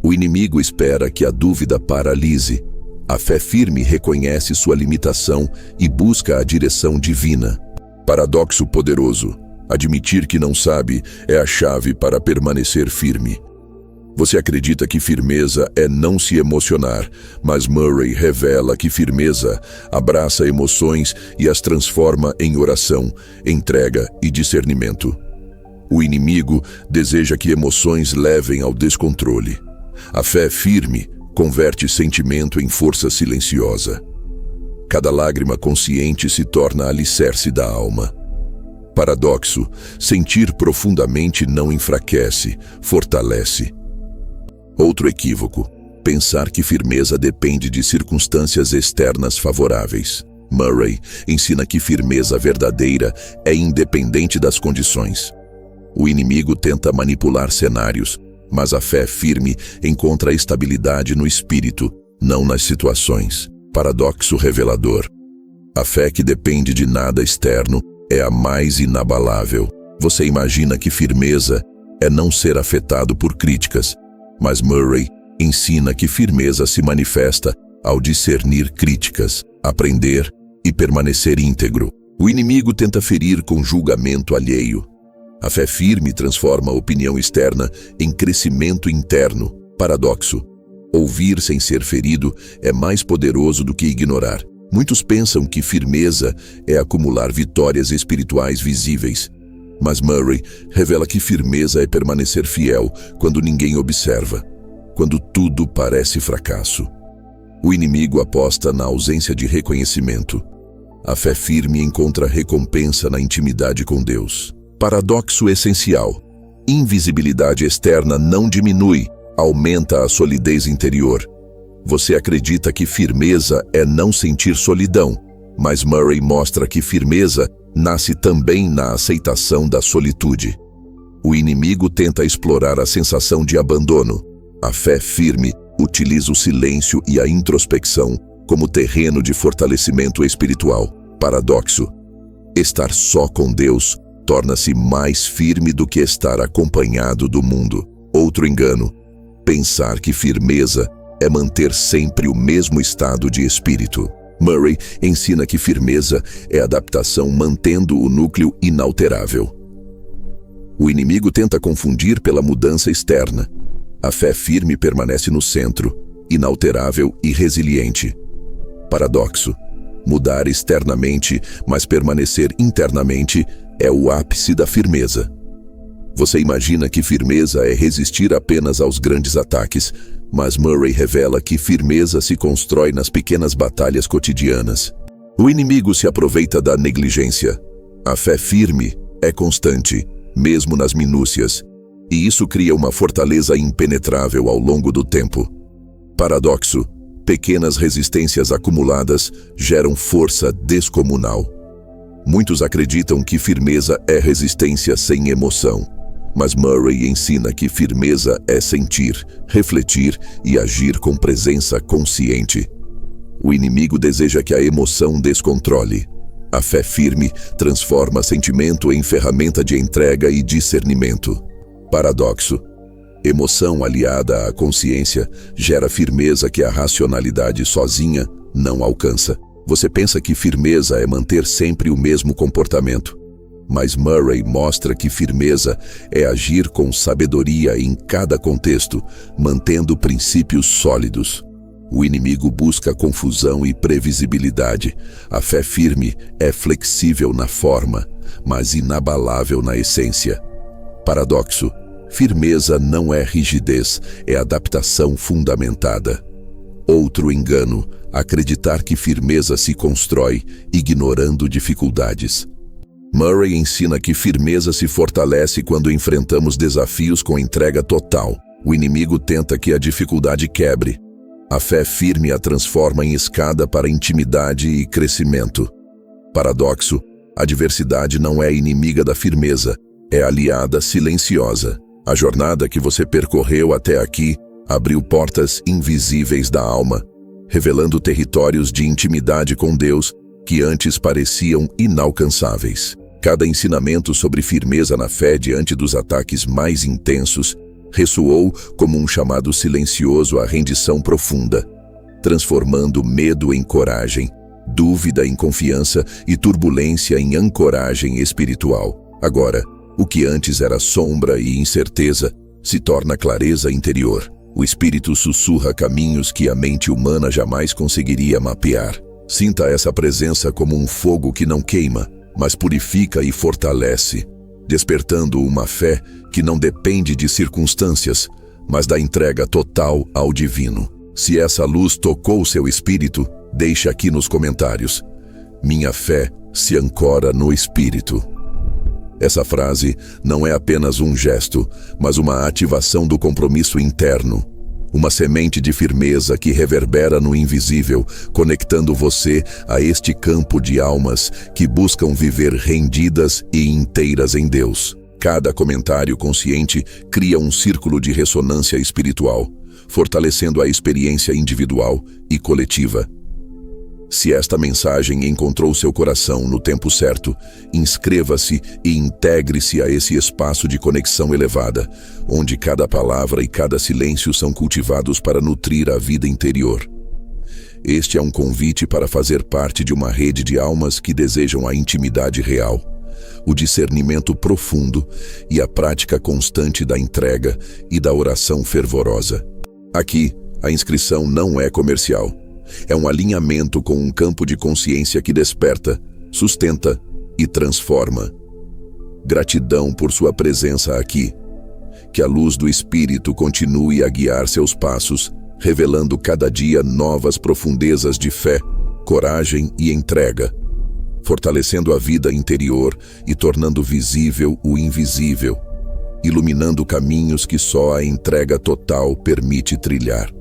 [SPEAKER 1] O inimigo espera que a dúvida paralise. A fé firme reconhece sua limitação e busca a direção divina. Paradoxo poderoso: admitir que não sabe é a chave para permanecer firme. Você acredita que firmeza é não se emocionar, mas Murray revela que firmeza abraça emoções e as transforma em oração, entrega e discernimento. O inimigo deseja que emoções levem ao descontrole. A fé firme converte sentimento em força silenciosa. Cada lágrima consciente se torna alicerce da alma. Paradoxo: sentir profundamente não enfraquece, fortalece. Outro equívoco: pensar que firmeza depende de circunstâncias externas favoráveis. Murray ensina que firmeza verdadeira é independente das condições. O inimigo tenta manipular cenários, mas a fé firme encontra estabilidade no espírito, não nas situações. Paradoxo revelador: a fé que depende de nada externo é a mais inabalável. Você imagina que firmeza é não ser afetado por críticas, mas Murray ensina que firmeza se manifesta ao discernir críticas, aprender e permanecer íntegro. O inimigo tenta ferir com julgamento alheio. A fé firme transforma a opinião externa em crescimento interno. Paradoxo: ouvir sem ser ferido é mais poderoso do que ignorar. Muitos pensam que firmeza é acumular vitórias espirituais visíveis, mas Murray revela que firmeza é permanecer fiel quando ninguém observa, quando tudo parece fracasso. O inimigo aposta na ausência de reconhecimento. A fé firme encontra recompensa na intimidade com Deus. Paradoxo essencial. Invisibilidade externa não diminui, aumenta a solidez interior. Você acredita que firmeza é não sentir solidão, mas Murray mostra que firmeza nasce também na aceitação da solitude. O inimigo tenta explorar a sensação de abandono. A fé firme utiliza o silêncio e a introspecção como terreno de fortalecimento espiritual. Paradoxo. Estar só com Deus torna-se mais firme do que estar acompanhado do mundo. Outro engano. Pensar que firmeza é manter sempre o mesmo estado de espírito. Murray ensina que firmeza é adaptação mantendo o núcleo inalterável. O inimigo tenta confundir pela mudança externa. A fé firme permanece no centro, inalterável e resiliente. Paradoxo. Mudar externamente, mas permanecer internamente é o ápice da firmeza. Você imagina que firmeza é resistir apenas aos grandes ataques, mas Murray revela que firmeza se constrói nas pequenas batalhas cotidianas. O inimigo se aproveita da negligência. A fé firme é constante, mesmo nas minúcias, e isso cria uma fortaleza impenetrável ao longo do tempo. Paradoxo. Pequenas resistências acumuladas geram força descomunal. Muitos acreditam que firmeza é resistência sem emoção, mas Murray ensina que firmeza é sentir, refletir e agir com presença consciente. O inimigo deseja que a emoção descontrole. A fé firme transforma sentimento em ferramenta de entrega e discernimento. Paradoxo. Emoção aliada à consciência gera firmeza que a racionalidade sozinha não alcança. Você pensa que firmeza é manter sempre o mesmo comportamento, mas Murray mostra que firmeza é agir com sabedoria em cada contexto, mantendo princípios sólidos. O inimigo busca confusão e previsibilidade. A fé firme é flexível na forma, mas inabalável na essência. Paradoxo. Firmeza não é rigidez, é adaptação fundamentada. Outro engano, acreditar que firmeza se constrói ignorando dificuldades. Murray ensina que firmeza se fortalece quando enfrentamos desafios com entrega total. O inimigo tenta que a dificuldade quebre. A fé firme a transforma em escada para intimidade e crescimento. Paradoxo, a adversidade não é inimiga da firmeza, é aliada silenciosa. A jornada que você percorreu até aqui abriu portas invisíveis da alma, revelando territórios de intimidade com Deus que antes pareciam inalcançáveis. Cada ensinamento sobre firmeza na fé diante dos ataques mais intensos ressoou como um chamado silencioso à rendição profunda, transformando medo em coragem, dúvida em confiança e turbulência em ancoragem espiritual. Agora, o que antes era sombra e incerteza se torna clareza interior. O espírito sussurra caminhos que a mente humana jamais conseguiria mapear. Sinta essa presença como um fogo que não queima, mas purifica e fortalece, despertando uma fé que não depende de circunstâncias, mas da entrega total ao divino. Se essa luz tocou seu espírito, deixe aqui nos comentários. Minha fé se ancora no espírito. Essa frase não é apenas um gesto, mas uma ativação do compromisso interno. Uma semente de firmeza que reverbera no invisível, conectando você a este campo de almas que buscam viver rendidas e inteiras em Deus. Cada comentário consciente cria um círculo de ressonância espiritual, fortalecendo a experiência individual e coletiva. Se esta mensagem encontrou seu coração no tempo certo, inscreva-se e integre-se a esse espaço de conexão elevada, onde cada palavra e cada silêncio são cultivados para nutrir a vida interior. Este é um convite para fazer parte de uma rede de almas que desejam a intimidade real, o discernimento profundo e a prática constante da entrega e da oração fervorosa. Aqui, a inscrição não é comercial. É um alinhamento com um campo de consciência que desperta, sustenta e transforma. Gratidão por sua presença aqui. Que a luz do Espírito continue a guiar seus passos, revelando cada dia novas profundezas de fé, coragem e entrega, fortalecendo a vida interior e tornando visível o invisível, iluminando caminhos que só a entrega total permite trilhar.